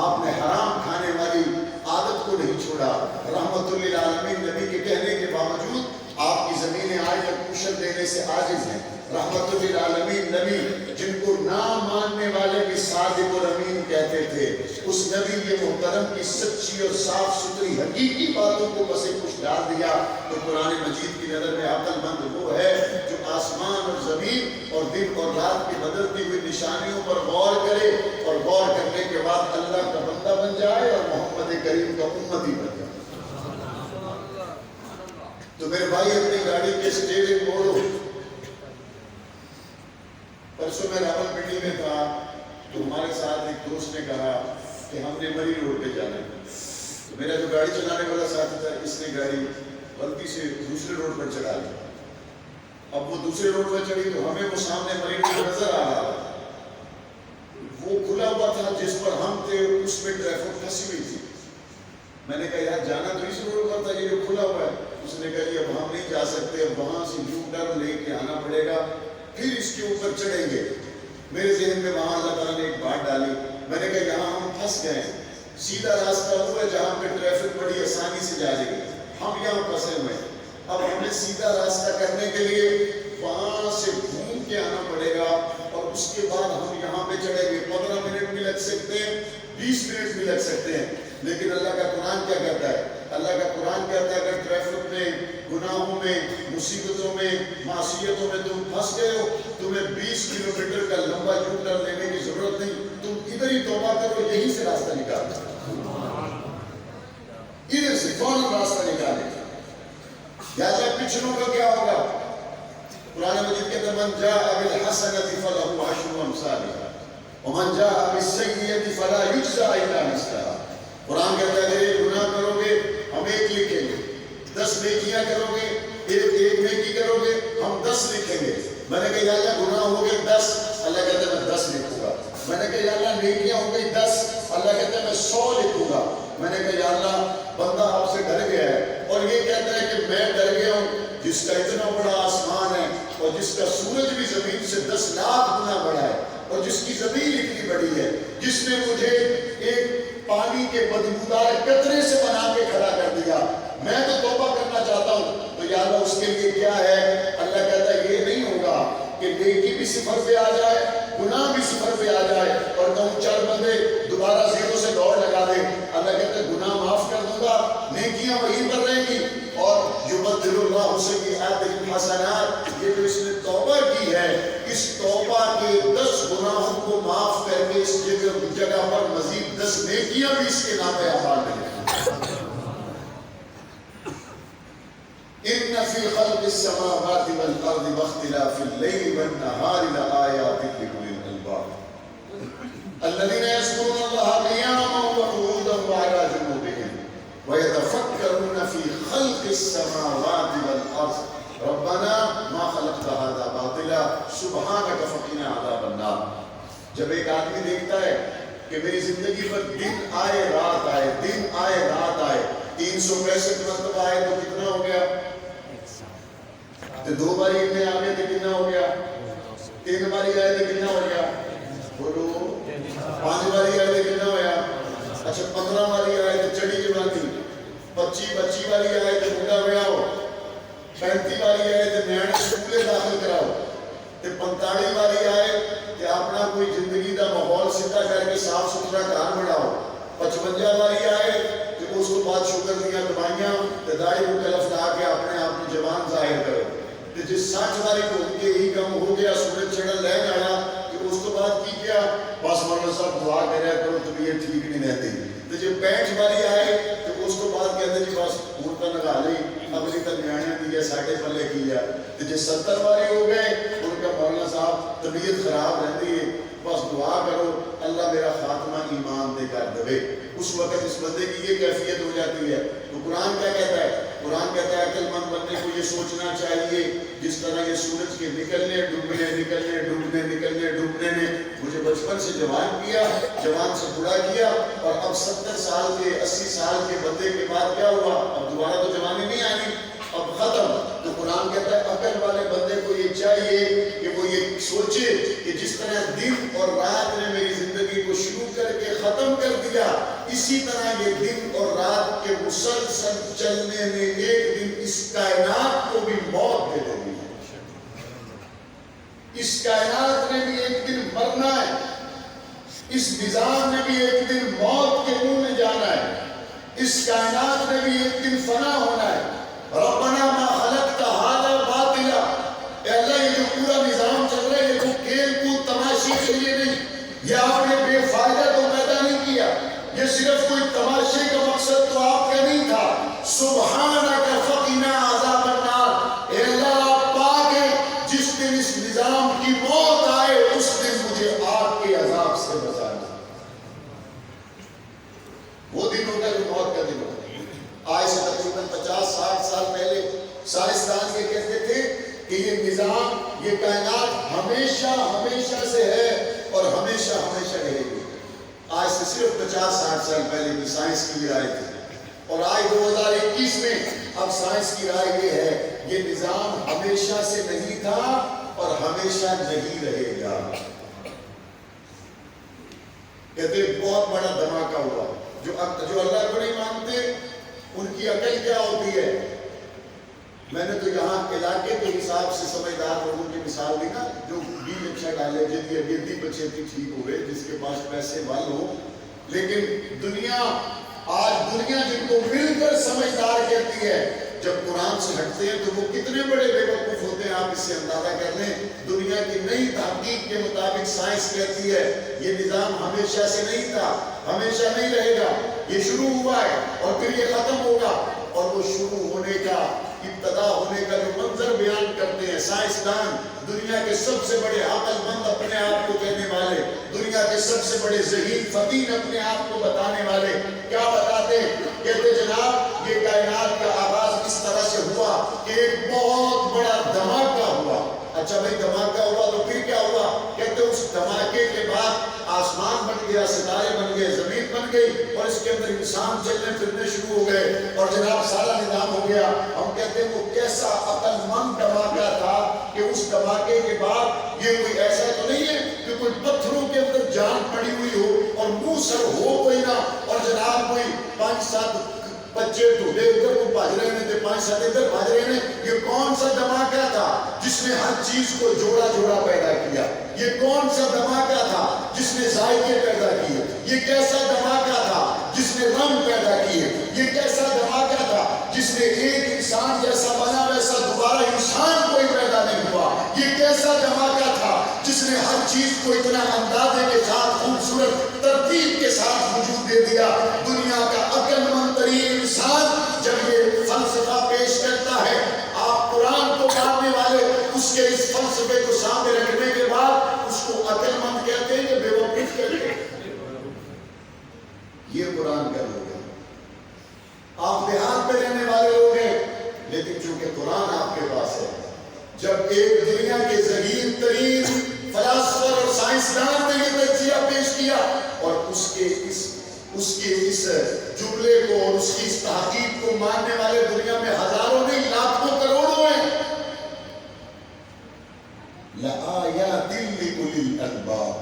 آپ نے حرام کھانے والی عادت کو نہیں چھوڑا. رحمت للعالمین نبی کے کہنے کے باوجود آپ کی زمینیں آج تک کوشش دینے سے عاجز ہیں. رحمت للعالمین نبی جن کو نہ ماننے والے بھی صادق اور امین کہتے تھے، اس نبی یہ محترم کی سچی اور صاف ستھری حقیقی باتوں کو بس کچھ ڈال دیا، تو قرآن مجید کی نظر میں عقل مند وہ ہے جو آسمان اور زمین اور دن اور رات کی بدلتی ہوئی نشانیوں پر غور کرے، اور غور کرنے کے بعد اللہ کا بندہ بن جائے اور محمد کریم کا امتی بن جائے۔ تو میرے بھائی اپنی گاڑی کے اسٹیئرنگ موڑو۔ پرسوں میں راول پنڈی میں تھا تو ہمارے ساتھ ایک دوست نے کہا کہ ہم نے مری روڈ پہ جانا ہے، تو میرا جو گاڑی چلانے والا ساتھی تھا اس نے گاڑی غلطی سے دوسرے روڈ پر چڑھا لی۔ اب وہ دوسرے روڈ پر چڑھی تو ہمیں وہ سامنے مری روڈ نظر آ رہا تھا، وہ کھلا ہوا تھا جس پر ہم تھے، اس میں ٹریفک پھنسی ہوئی تھی۔ میں نے کہا یار جانا تو اس روڈ پر تھا، یہ جو کھلا ہوا ہے۔ اس نے کہا اب ہم نہیں جا سکتے، اب وہاں سے یو ٹرن لے کے آنا پڑے گا، پھر اس کے اوپر چڑھیں گے۔ میرے ذہن میں وہاں اللہ تعالیٰ نے ایک بات ڈالی، میں نے کہا یہاں ہم پھنس گئے ہیں، سیدھا راستہ وہ ہے جہاں پہ ٹریفک بڑی آسانی سے جا رہی ہے، ہم یہاں پھنسے ہوئے ہیں۔ اب ہمیں سیدھا راستہ کرنے کے لیے وہاں سے گھوم کے آنا پڑے گا، اور اس کے بعد ہم یہاں پہ چڑھیں گے۔ 15 منٹ بھی لگ سکتے ہیں، 20 منٹ بھی لگ سکتے ہیں، لیکن اللہ کا قرآن کیا کہتا ہے؟ اللہ کا قرآن کہتا ہے اگر ٹریفک میں، گناہوں میں، مصیبتوں میں، معصیتوں میں تم پھنس گئے ہو، تمہیں 20 کلومیٹر کا لمبا یو ٹرن لینے کی ضرورت نہیں، تم ادھر ہی توبہ کرو، یہیں سے راستہ نکالو، ادھر سے فوراً راستہ نکالے۔ لہٰذا پچھلوں کا کیا ہوگا؟ قرآن مجید کہتا ہے من جاء بالحسنۃ فلہ عشر امثالها ومن جاء بالسیئۃ فلا یجزی الا مثلها۔ قرآن کہتا ہے اگر ایک گناہ کرو گے ہم 1 لکھیں گے، 10 نیکیاں کرو گے ایک نیکی کرو گے ہم 10 لکھیں گے۔ میں نے کہا یا اللہ گناہ ہو گئے 10، اللہ کہتا ہے میں 10 لکھوں گا۔ میں نے کہا یا اللہ نیکیاں ہو گئی 10، اللہ کہتا ہے میں 100 لکھوں گا۔ میں نے کہا یا اللہ بندہ آپ سے ڈر گیا ہے، اور یہ کہتا ہے کہ میں ڈر گیا ہوں جس کا اتنا بڑا آسمان ہے، اور جس کا سورج بھی زمین سے 10 لاکھ گنا بڑا ہے، اور جس کی زمین اتنی بڑی ہے، جس نے مجھے ایک پانی کے بدبودار قطرے سے بنا کے کھڑا کر دیا، میں تو توبہ کرنا چاہتا ہوں، تو یا اللہ اس کے لیے کیا ہے؟ اللہ کہتا ہے یہ نہیں ہوگا کہ نیکی بھی 0 پہ آ جائے، گناہ بھی 0 پہ آ جائے، اور کہوں چل بندے دوبارہ 0 سے دوڑ لگا دے۔ اللہ کہتا ہے گناہ معاف کر دوں گا، نیکیاں وہیں پر رہیں گی، اور یبدل اللہ سیئاتہم حسنات، یہ جو اس نے توبہ کی ہے، اس توبہ کے 10 گناہوں کو معاف کر کے اس جگہ پر مزید 10 نیکیاں بھی اس کے نام اعمال میں ہیں۔ ان فی خلق السماوات والارض واختلاف اللیل والنہار لآیات لأولی الالباب الذین یذکرون اللہ قیاما وقعودا وعلی جنوبہم ویتفکرون فی خلق السماوات والارض ربنا ما خلقت هذا باطلا سبحانک فقنا عذاب النار۔ جب ایک آدمی دیکھتا ہے کہ میری زندگی پر دن آئے رات آئے، دن آئے رات آئے، 365 مرتبہ آئے تو کتنا ہو گیا؟ تو 2 باری اتنے آ گئے تو کتنا ہو گیا؟ 3 باری آئے تو کتنا ہو گیا؟ بولو 5 باری آئے تو کتنا ہوا؟ اچھا 15 باری آئے تو چڑی جوانی، 25 باری آئے تو بڑھا ہوا ہو، 35 باری آئے تو نیانے سکولے داخل کراؤ، 45 باری آئے کہ اپنا کوئی زندگی کا ماحول سیدھا کر کے صاف ستھرا گھر بناؤ، 55 باری آئے کہ اس کو بعد شکر دیا دوائیاں داڑھی مختلف لا کے اپنے آپ کی جوان ظاہر کرو، کہ جس 60 باری کو کے ہی کم ہو گیا سورج چڑھن لے جانا کہ اس کو بعد کی کیا بس مولانا صاحب دعا کریا کرو طبیعت ٹھیک نہیں رہتی۔ تو جب 65 باری آئے تو اس کو بعد کہتے جی بس ہوں تو نگا لی اگلی تو نیانے کی ہے ساڑھے پلے کی ہے۔ تو جب 70 باری ہو گئے ان کا مولانا صاحب طبیعت خراب رہتی ہے بس دعا کرو اللہ میرا خاتمہ ایمان دے کر دے۔ اس وقت اس بندے کی یہ کیفیت ہو جاتی ہے۔ تو قرآن کیا کہتا ہے؟ قرآن کہتا ہے عقل مند بندے کو یہ سوچنا چاہیے جس طرح یہ سورج کے نکلنے ڈوبنے نکلنے ڈوبنے نکلنے ڈوبنے نے مجھے بچپن سے جوان کیا، جوان سے بوڑھا کیا، اور اب 70 سال کے 80 سال کے بندے کے بعد کیا ہوا؟ اب دوبارہ تو جوانی نہیں آئی، اب ختم۔ تو قرآن کہتا ہے عقل والے بندے کو یہ چاہیے کہ وہ یہ سوچے کہ جس طرح دن اور رات نے میری زندگی کو شروع کر کے ختم کر دیا، اسی طرح یہ دن اور رات کے مسلسل چلنے میں ایک دن اس کائنات کو بھی موت دے دے گی، اس کائنات نے بھی ایک دن مرنا ہے، اس نظام نے بھی ایک دن موت کے منہ میں جانا ہے، اس کائنات نے بھی ایک دن فنا ہونا ہے۔ ربنا ما خلقت ھذا باطلا، اے اللہ یہ جو پورا نظام چل رہا ہے یہ کوئی کھیل کود تماشے کے لیے نہیں، یہ آپ نے بے فائدہ تو پیدا نہیں کیا، یہ صرف کوئی تماشے کا مقصد تو آپ کا نہیں تھا۔ سبحانک فقنا عذاب النار، اے اللہ آپ پاک ہیں، جس دن اس نظام کی موت آئے اس دن مجھے آگ کے عذاب سے بچانا۔ وہ دن ہوگا جو موت کا دن ہوگا۔ آج سے تقریباً 50-60 سال پہلے سائنسدان یہ کہتے تھے کہ یہ نظام، یہ کائنات ہمیشہ ہمیشہ سے ہے اور ہمیشہ ہمیشہ رہے گی۔ آج سے صرف 50-60 سال پہلے کی سائنس کی رائے تھی، اور آج 2021 میں اب سائنس کی رائے یہ ہے یہ نظام ہمیشہ سے نہیں تھا اور ہمیشہ نہیں رہے گا۔ کہتے بہت بڑا دھماکہ ہوا، جو اللہ کو نہیں مانتے ان کی عقل کیا ہوتی ہے۔ میں نے تو یہاں علاقے کے حساب سے سمجھدار لوگوں کی مثال دی نا، جو بھی رکشہ ڈالے جن کی ابیتی بچیتی ٹھیک ہوئے، جس کے پاس پیسے بل ہو، لیکن آج دنیا جن کو مل کر سمجھدار کہتی ہے، جب قرآن سے ہٹتے ہیں تو وہ کتنے بڑے بے وقوف ہوتے ہیں، آپ اس سے اندازہ کر لیں۔ دنیا کی نئی تحقیق کے مطابق سائنس کہتی ہے یہ نظام ہمیشہ سے نہیں تھا، ہمیشہ نہیں رہے گا، یہ شروع ہوا ہے اور پھر یہ ختم ہوگا۔ اور وہ شروع ہونے کا، ابتدا ہونے کا جو منظر بیان کرتے ہیں سائنسدان، دنیا کے سب سے بڑے عقل مند اپنے آپ کو کہنے والے، دنیا کے سب سے بڑے ذہین فطین اپنے آپ کو بتانے والے، کیا بتاتے ہیں؟ کہتے جناب یہ کائنات کا آغاز اس طرح سے ہوا کہ ایک بہت بڑا دھماکہ ہوا۔ اچھا بھائی دھماکہ ہوا تو پھر کیا ہوا؟ کہتے اس دھماکے کے بعد آسمان بن گیا، ستارے بن گئے، زمین بن گئی، اور اس کے اندر انسان چلنے پھرنے شروع ہو گئے، اور جناب سارا نظام ہو گیا۔ ہم کہتے ہیں وہ کیسا عقل مند دھماکہ تھا کہ اس دھماکے کے بعد یہ کوئی ایسا تو نہیں ہے کہ کوئی پتھروں کے اندر جان پڑی ہوئی ہو اور منہ سر ہو کوئی نہ، اور جناب کوئی 5-7 بچے ڈھولے ادھر کو بھاج رہے ہیں، 5-7 ادھر بھاج رہے ہیں۔ یہ کون سا دھماکہ تھا جس نے ہر چیز کو جوڑا جوڑا پیدا کیا؟ یہ کون سا دھماکہ تھا جس نے ذائقے پیدا کیے؟ یہ کیسا دھماکہ تھا جس نے رنگ پیدا کیے؟ یہ کیسا دھماکہ تھا جس نے ایک انسان جیسا بنا ویسا دوبارہ انسان کوئی پیدا نہیں ہوا؟ یہ کیسا دھماکہ تھا جس نے ہر چیز کو اتنا اندازے کے ساتھ خوبصورت ترتیب کے ساتھ وجود دے دیا؟ دنیا کا عقل مند ترین انسان جب یہ فلسفہ پیش کرتا ہے، آپ قرآن کو ماننے والے اس کے اس فلسفے کو سامنے رکھنے کے بعد اس کو عقل مند کہتے ہیں کہ بے وقوف کہتے ہیں؟ یہ قرآن کا لوگ ہے۔ آپ دیہات میں رہنے والے لوگ ہیں، لیکن چونکہ قرآن آپ کے پاس ہے، جب ایک دنیا کے ذہین ترین فلاسفر اور سائنسدان نے یہ تجزیہ پیش کیا اور اس کے اس جملے کو اور اس کی اس تحقیق کو ماننے والے دنیا میں ہزاروں نہیں لاکھوں کروڑوں ہیں۔ لَآيَاتٍ لِأُولِي الْأَلْبَابِ،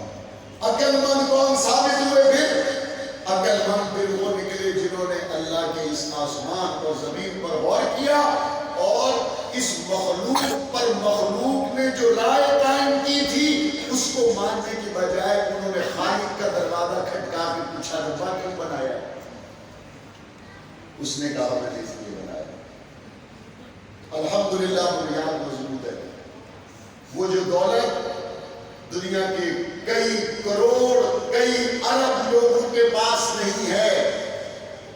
عقل مند کون ثابت ہوئے؟ پھر عقل مند پھر وہ نکلے جنہوں نے اللہ کے اس آسمان اور زمین پر غور کیا اور اس مخلوق پر مخلوق نے جو رائے قائم کی تھی اس کو ماننے کی بجائے انہوں نے خالق کا دروازہ کھٹکا کے پوچھا ربا کیوں بنایا؟ اس نے کہا میں نے اس لیے بنایا۔ الحمدللہ بنیاد مضبوط ہے۔ وہ جو دولت دنیا کے کئی کروڑ کئی ارب لوگوں کے پاس نہیں ہے،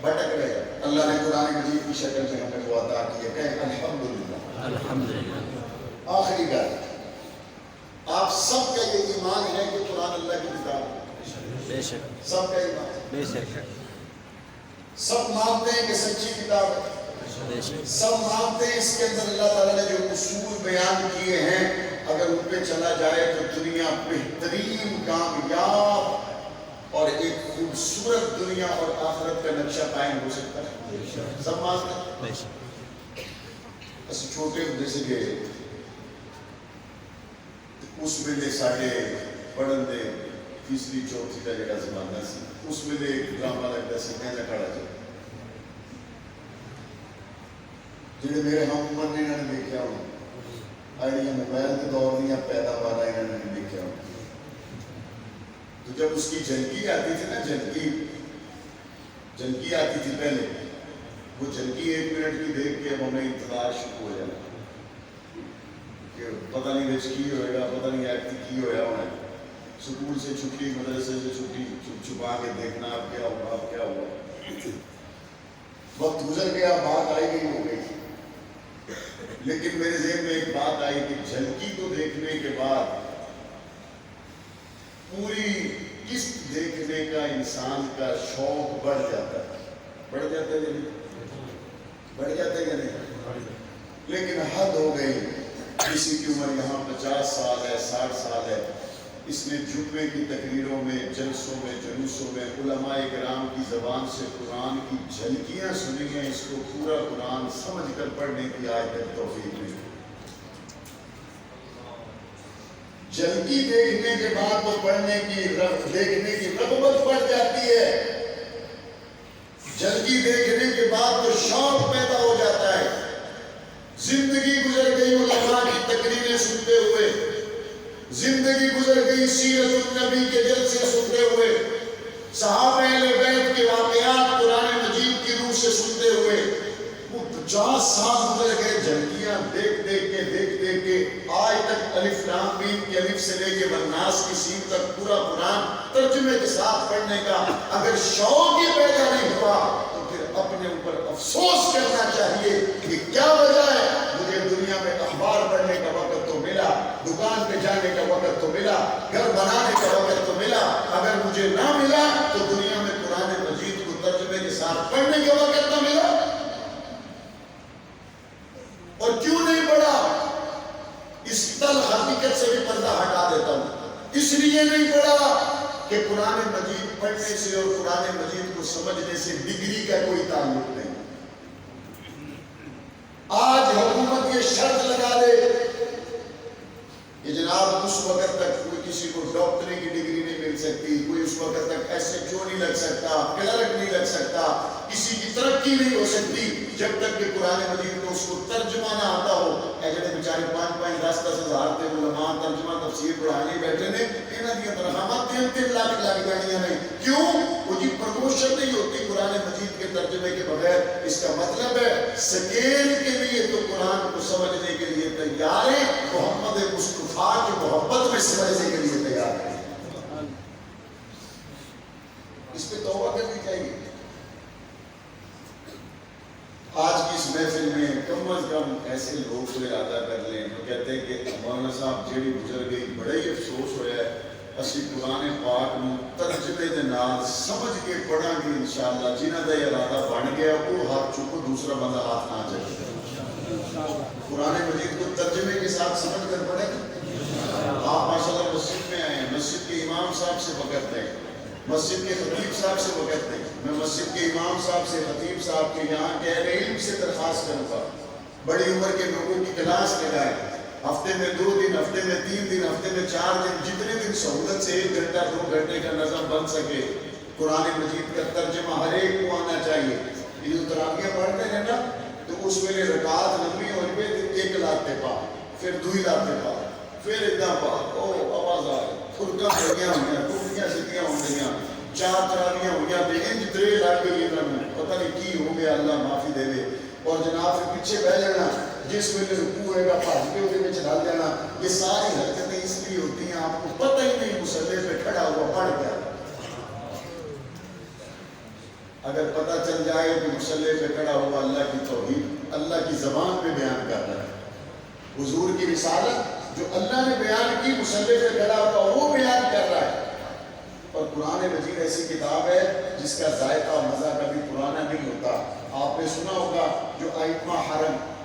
بھٹک رہے، اللہ نے قرآن مجید کی شکل میں ہمیں وہ عطا کی ہے، کہیں الحمدللہ۔ الحمدللہ۔ آخری بات، آپ سب کا یہ ایمان ہے کہ قرآن اللہ کی کتاب ہے؟ بے شک۔ سب کا ایمان ہے؟ بے شک۔ سب مانتے ہیں کہ سچی کتاب ہے؟ بے شک۔ سب مانتے ہیں اس کے اندر اللہ تعالیٰ نے جو اصول بیان کیے ہیں اگر ان پہ چلا جائے تو دنیا بہترین کامیاب اور ایک خوبصورت دنیا اور آخرت کا نقشہ قائم ہو سکتا ہے؟ سب مانتے ہیں؟ اسی چھوٹے ہوتے سے گئے اس ویلے ساڑھے پڑھن دے تیسری چوتھی کا جگہ زمانہ سی، اس ویلے ایک ڈرامہ لگتا سی میں نہ کھڑا جائے جڑے میرے ہم عمر نے انہوں نے دیکھا ہوں آئیڈیا موبائل کے دور دیا پیداوار انہوں نے نہیں دیکھا. تو جب اس کی جھلکی آتی تھی نا، جھلکی آتی تھی پہلے، وہ جھلکی 1 منٹ کی دیکھ کے اب ہمیں انتظار شروع ہو جانا کہ پتہ نہیں بچ کی ہوئے گا، پتہ نہیں ایکٹی کی ہویا ہونا. سکول سے چھٹی، مدرسے سے چھٹی، چھپا کے دیکھنا اب کیا ہوگا، اب کیا ہوگا. وقت گزر گیا، بات آئی گئی ہو گئی. لیکن میرے ذہن میں ایک بات آئی کہ جھلکی کو دیکھنے کے بعد پوری قسط دیکھنے کا انسان کا شوق بڑھ جاتا ہے. بڑھ جاتا ہے یا نہیں؟ بڑھ جاتا ہے یا نہیں؟ لیکن حد ہو گئی. کسی کی عمر یہاں 50 سال ہے، 60 سال ہے، اس نے جمعے کی تقریروں میں، جلسوں میں، جلوسوں میں علماء کرام کی زبان سے قرآن کی جھلکیاں سنی ہیں. اس کو پورا قرآن سمجھ کر پڑھنے کی آج تک توفیق نہیں. جھلکی دیکھنے کے بعد تو پڑھنے کی دیکھنے کی رغبت بڑھ جاتی ہے. جھلکی دیکھنے کے بعد تو شوق پیدا ہو جاتا ہے. زندگی گزر گئی علماء کی تقریریں سنتے ہوئے، زندگی گزر گئی سیرت النبی کے جلسے سنتے ہوئے، صحابہ اہل بیت کے واقعات قرآن مجید کی روح سے سنتے ہوئے. وہ 50 سال گزر گئے جھلکیاں دیکھ دیکھ کے آج تک الف لام میم کے الف سے لے کے والناس کی سین تک پورا قرآن ترجمے کے ساتھ پڑھنے کا اگر شوق ہی پیدا نہیں ہوا تو پھر اپنے اوپر افسوس کرنا چاہیے کہ کیا وجہ ہے. مجھے دنیا میں اخبار پڑھنے کا وقت تو ملا، دکان پہ جانے کا وقت تو ملا، گھر بنانے کا وقت تو ملا، اگر مجھے نہ ملا تو دنیا میں قرآن مجید کو ترجمے کے ساتھ پڑھنے کا وقت نہ ملا. اور کیوں نہیں پڑھا؟ اس تل حقیقت سے بھی پردہ ہٹا دیتا ہوں. اس لیے نہیں پڑھا کہ قرآن مجید پڑھنے سے اور قرآن مجید کو سمجھنے سے ڈگری کا کوئی تعلق نہیں. آج حکومت یہ شرط لگا دے کہ جناب اس وقت تک کوئی کسی کو ڈاکٹری کی ڈگری نہیں مل سکتی، کوئی اس وقت تک SHO نہیں لگ سکتا، کلرک نہیں لگ سکتا، کسی کی ترقی نہیں ہو سکتی جب تک کہ قرآن مجید کو اس کو ترجمہ نہ آتا ہو. اے جڑے بیچارے 5-5 10-10 ہزار تے علماء ترجمہ تفسیر پڑھانے بیٹھے نے، انہاں دی تنخواہ 3-3 لاکھ لگ جانیاں نے. کیوں؟ وہ جی پروموشن نہیں ہوتی قرآن مجید کے ترجمے کے بغیر. اس کا مطلب ہے سکیل کے لیے تو قرآن کو سمجھنے کے لیے تیار ہے، محمد مصطفیٰ کی محبت میں سمجھنے کے لیے تیار ہے. اس پہ توبہ کرنی چاہیے. آج کی اس محفل میں کم از کم ایسے لوگ تو ارادہ کر لیں جو کہتے ہیں کہ مولانا صاحب جیڑی گزر گئی بڑا ہی افسوس ہوا ہے، اسی قرآن پاک نو ترجمے دے نال سمجھ کے پڑھاں گے انشاءاللہ. جنہاں دا ارادہ بن گیا وہ ہاتھ چکو، دوسرا بندہ ہاتھ نہ چاہیے. قرآن مجید کو ترجمے کے ساتھ سمجھ کر پڑھیں. آپ ماشاءاللہ مسجد میں آئے ہیں، مسجد کے امام صاحب سے وقت دیں، مسجد کے خطیب صاحب سے وقت دیں. میں مسجد کے امام صاحب سے، خطیب صاحب کے یہاں کے اہل علم سے درخواست کروں گا بڑی عمر کے لوگوں کی کلاس لگائیں. ہفتے میں 2 دن، ہفتے میں 3 دن، ہفتے میں 4 دن، جتنے دن سہولت سے 1 گھنٹہ 2 گھنٹے کا نظم بن سکے. قرآن مجید کا ترجمہ ہر ایک کو آنا چاہیے. یہ جو تراویح پڑھتے ہیں نا تو اس میں رکعت لمبی ہو جائے تو 1 لاتے پا، پھر 2 لاتے پا، پھر ادھا پا، او آواز آئے، فرقہ لگیاں ہوئیاں، ٹوٹیاں سیدھیاں ہو گئیاں، 4 تراویحاں ہوئیاں، انج 3 لگ گئی انہوں پتہ نہیں کی ہو گیا، اللہ معافی دے دے. اور جناب پھر پیچھے بہ جانا، جس ویلے رکوع ہوئے گا بھاج کے وہ ڈال جانا. یہ ساری حرکتیں اس لیے ہوتی ہیں آپ کو پتہ ہی نہیں مصلی پہ کھڑا ہوا پڑھ گیا. اگر پتہ چل جائے کہ مصلی پہ کھڑا ہوا اللہ کی توحید اللہ کی زبان پہ بیان کر رہا ہے، حضور کی رسالت جو اللہ نے بیان کی مصلی پہ کھڑا ہوا وہ بیان کر رہا ہے. اور قرآن مجید ایسی کتاب ہے جس کا ذائقہ مزہ کبھی پرانا نہیں ہوتا. آپ نے سنا ہوگا جو ائمہ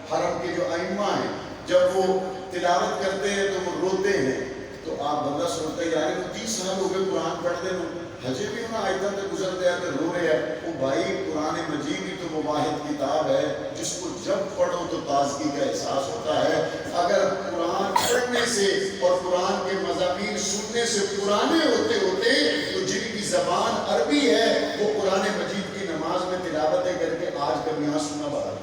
حرم کے جو ائمہ ہیں جب وہ تلاوت کرتے ہیں تو وہ روتے ہیں. تو آپ بندہ سنتے ہیں یار 30 سال ہو گئے قرآن پڑھتے ہیں ہجے بھی انہیں آیتوں سے گزرتے ہیں تو رو رہے ہیں. وہ بھائی قرآن مجید ہی تو وہ واحد کتاب ہے جس کو جب پڑھو تو تازگی کا احساس ہوتا ہے. اگر قرآن پڑھنے سے اور قرآن کے مضامین سننے سے پرانے ہوتے ہوتے تو جن کی زبان عربی ہے وہ قرآن مجید کی نماز میں تلاوتیں کر کے آج کبھی یہاں سننا بڑا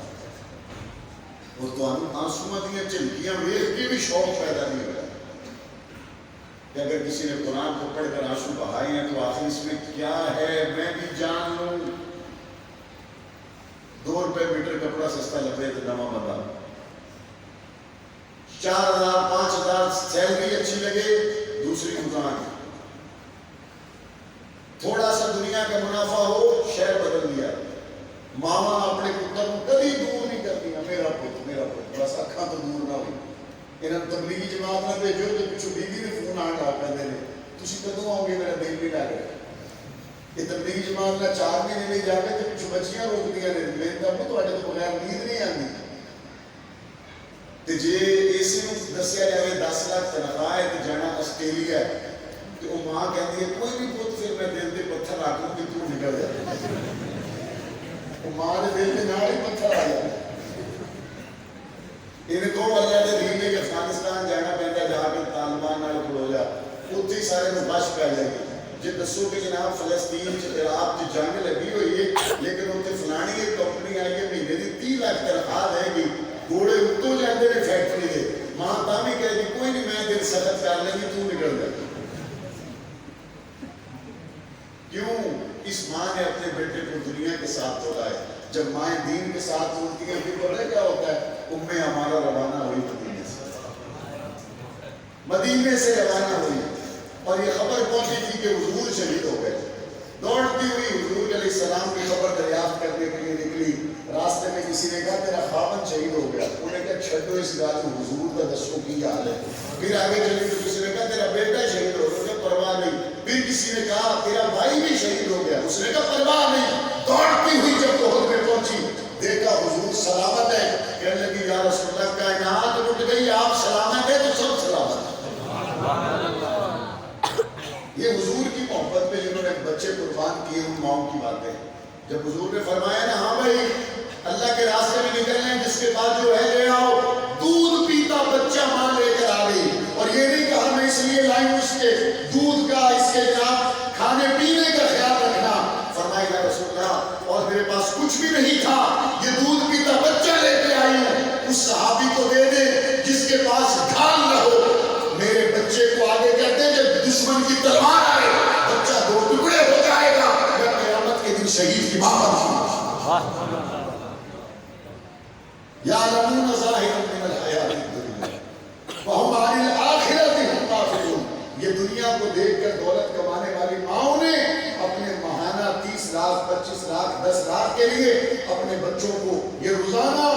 اور تو آنسواں دیا جھلکیاں ویخ کے بھی شوق پیدا نہیں ہوا کہ اگر کسی نے قرآن کو پڑھ کر آنسو بہائے ہیں تو آخر اس میں کیا ہے میں بھی جان لوں. 2 روپے میٹر کپڑا سستا لگے تو نواں بندہ 4,000 5,000 سیلری اچھی لگے دوسری دکان. تھوڑا سا دنیا کا منافع ہو شہر بدل دیا. ماما اپنے پتر کو کبھی دور نہیں کرتی میرا پت بس اکھاں تو دور نہ ہوئی. انہوں نے تبلیغی جماعت نہ بھیجو تو پچھو بیوی نے فون آن لا کر دے تھی کدوں آؤ گے میرا دل بھی نہ کرے. یہ تبلیغی جماعت نہ 4 مہینے نہیں جاتے تو پچھو بچیاں روک دیا نے میں تو بغیر نیند نہیں آتی. جی اے سی میں دسیا جائے 10 لاکھ تنخواہ ہے تو جانا آسٹریلیا ہے تو وہ ماں کہتی ہے کوئی بھی پوت پھر میں دل دے پتھر رکھ لوں کہ تو نکل جائے. وہ ماں نے دل کے نال ہی پتھر آ جائے. انہیں 2 وجہ دے دین کہ افغانستان جانا پہنتا جا کے طالبان نال کھلو جا اتنے سارے میں بش پہ جائے گی. جی دسو کہ جناب فلسطین عراق کی جنگ لگی ہوئی ہے لیکن اتنے فلانی ایک کمپنی آئی ہے مہینے کی 30 لاکھ تنخواہ دے گی. گھوڑے اتوں جاتے ہیں فیکٹری کے ماں تا بھی کہے گی کوئی نہیں میں دل سخت کر لیں گی تو نکل جائے. کیوں؟ اس ماں نے اپنے بیٹے کو دنیا کے ساتھ جوڑا ہے. جب مائیں دین کے ساتھ جڑتی ہیں پھر بولے کیا ہوتا ہے امیں ہمارا روانہ ہوئی مدینے سے روانہ ہوئی اور یہ خبر پہنچی تھی کہ حضور شہید ہو گئے. دوڑتی ہوئی حضور علیہ السلام کی خبر دریافت کرنے کے لیے نکلی. راستے میں کسی نے کہا تیرا خاوند شہید ہو گیا. انہوں نے کہا چھڈو اس گال کو حضور کا دسو کی حال ہے. پھر آگے چلی تو کسی نے کہا تیرا بیٹا شہید ہو گیا. پرواہ نہیں. پھر کسی نے کہا تیرا بھائی بھی شہید ہو گیا. اس نے کہا پرواہ نہیں. دوڑتی ہوئی جب احد میں پہنچی دیکھا حضور سلامت ہے. کہنے لگی یا رسول اللہ کائنات لٹ گئی آپ سلامت ہے تو سب سلامت ہے. یہ حضور کی محبت پہ جنہوں نے بچے قربان کیے ان ماؤں کی باتیں. جب حضور نے فرمایا نا ہاں بھائی اللہ کے راستے میں نکلنے جس کے بعد جو ہے لے آؤ. دودھ پیتا بچہ ماں لے کر آ گئی اور یہ نہیں کہا میں اس لیے لائی ہوں اس کے دودھ کا اس کے جناب کھانے پینے کا خیال رکھنا. فرمایا یا رسول اللہ اور میرے پاس کچھ بھی نہیں تھا یہ دودھ پیتا بچہ لے کے آئی ہوں اس صحابی کو دے دے جس کے پاس ڈھال نہ ہو. میرے بچے کو آگے کہتے جب دشمن کی تلوار آئے بچہ 2 ٹکڑے ہو جائے گا یا قیامت کے دن شہید کی ماں بنتی. یعلمون ظاہرا من الحیات الدنیا وہم عن الآخرۃ هم غافلون. یہ دنیا کو دیکھ کر دولت کمانے والی ماؤں نے اپنے ماہانہ 30 لاکھ 25 لاکھ 10 لاکھ کے لیے اپنے بچوں کو یہ روزانہ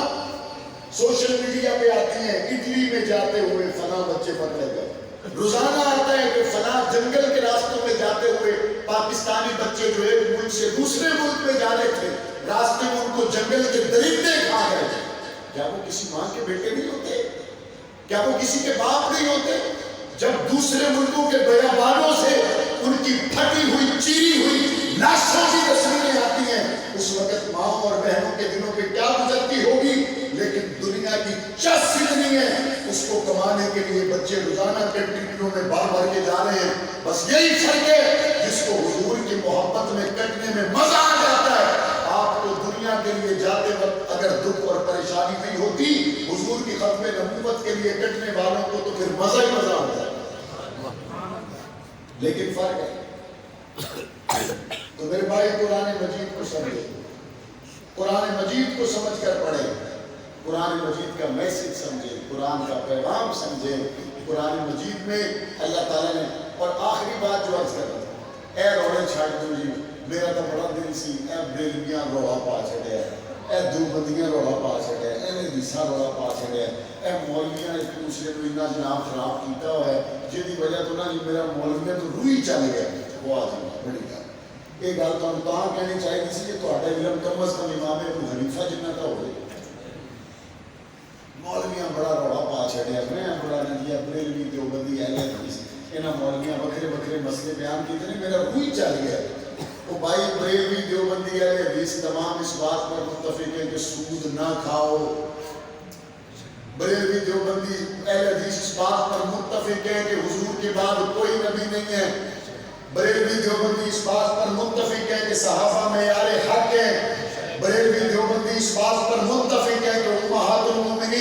سوشل میڈیا پہ آتی ہیں اٹلی میں جاتے ہوئے فلاں بچے پکڑے گئے. روزانہ آتا ہے کہ فلاں جنگل کے راستوں میں جاتے ہوئے پاکستانی بچے جو ایک ملک سے دوسرے ملک میں جا رہے تھے راستے میں ان کو جنگل کے درندے کھا گئے. کیا وہ کسی ماں کے بیٹے نہیں ہوتے؟ کیا وہ کسی کے باپ نہیں ہوتے؟ جب دوسرے ملکوں کے بیابانوں سے ان کی پھٹی ہوئی چیری ہوئی لاشوں کی تصویریں آتی ہیں اس وقت ماں اور بہنوں کے دنوں پہ کیا گزرتی ہوگی. لیکن دنیا کی چس اتنی ہے اس کو کمانے کے لیے بچے روزانہ کنٹینروں میں بھر بھر کے جا رہے ہیں. بس یہی فرق ہے جس کو حضور کی محبت میں کٹنے میں مزہ آ جاتا ہے. آپ کو دنیا کے لیے جاتے وقت اگر دکھ اور پریشانی نہیں ہوتی حضور کی ختم نبوت کے لیے کٹنے والوں کو تو پھر مزہ ہی مزہ آتا ہے. لیکن فرق ہے. تو میرے بھائی قرآن مجید کو سمجھے قرآن مجید کو سمجھ کر پڑھے قرآن مجید کا میسج سمجھے قرآن کا پیغام سمجھے. قرآن مجید میں اللہ تعالیٰ نے اور آخری بات جو عرض کر رہا تھا اے روڑے چھاڑ دو جی میرا تو بڑا دل سی اے بریلویاں روڑا پا چھڑیا اے دیوبندیاں روڑا پا چھڑیا اے حدیثاں روڑا پا چھڑیا اے مولویاں ایک دوسرے کو اتنا جناب خراب کیتا ہوا ہے جی وجہ تو نا جی میرا مولویاں تو روح ہی چل گیا. وہ آج بڑی گل یہ گل تو کہنی چاہیے سی کہ تھوڑا علم کم از کم امام ابو حنیفہ جنہ کا ہوئے. مولویاں بڑا روڑا پا چھڑیا میں بڑا نجیا بریلوی دیوبندی اہل حدیث انہاں مولویاں بکھرے بکھرے مسئلے بیان کیتے ہیں میرا روح ہی چل گیا. وہ بھائی بریلوی دیوبندی اہل حدیث تمام اس بات پر متفق ہیں کہ سود نہ کھاؤ. بریلوی دیوبندی اہل حدیث اس بات پر متفق ہیں کہ حضور کے بعد کوئی نبی نہیں ہے. بریلوی دیوبندی اس بات پر متفق ہیں کہ صحابہ معیار حق ہیں. بریلوی دیوبندی اس بات پر متفق ہیں کہ امہات المومنین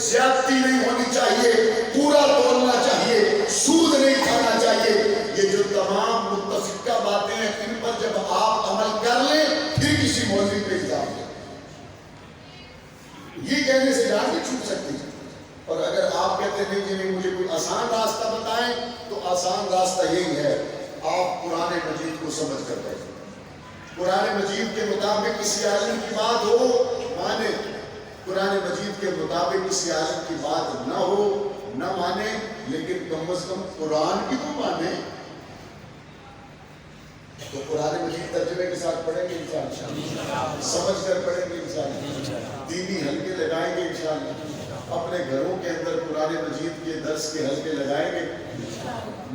زیادتی نہیں ہونی چاہیے، پورا تولنا چاہیے، سود نہیں کھانا چاہیے. یہ جو تمام متفقہ باتیں ہیں ان پر جب آپ عمل کر لیں پھر کسی مولوی پہ الزام دیں. یہ کہنے سے جان نہیں چھوٹ سکتی. اور اگر آپ کہتے ہیں نہیں جی نہیں مجھے کوئی آسان راستہ بتائیں تو آسان راستہ یہی ہے، آپ قرآن مجید کو سمجھ کر پڑھیں. قرآن مجید کے مطابق کسی عالم کی بات ہو مانے، قرآن مجید کے مطابق کسی عالم کی بات نہ ہو نہ مانے، لیکن کم از کم قرآن کی تو مانے. تو قرآن مجید ترجمے کے ساتھ پڑھیں گے انشاءاللہ، سمجھ کر پڑھیں گے انشاءاللہ، دینی حلقے لگائیں گے انشاءاللہ، اپنے گھروں کے اندر قرآن مجید کے درس کے حلقے لگائیں گے.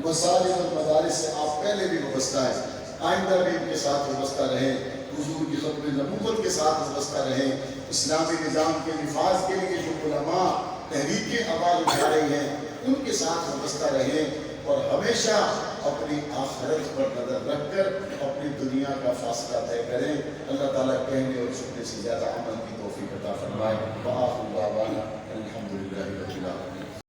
مساجد اور مدارس سے آپ پہلے بھی وابستہ ہیں، آئندہ بھی ان کے ساتھ وابستہ رہیں، حضور کی ختم نبوت کے ساتھ وابستہ رہیں. اسلامی نظام کے نفاذ کے لیے جو علماء تحریکیں آواز اٹھا رہی ہیں ان کے ساتھ وابستہ رہیں، اور ہمیشہ اپنی آخرت پر نظر رکھ کر اپنی دنیا کا فاصلہ طے کریں. اللہ تعالیٰ کہنے اور سننے سے زیادہ عمل کی توفیق عطا فرمائے. وآخر دعوانا الحمدللہ رب العالمین.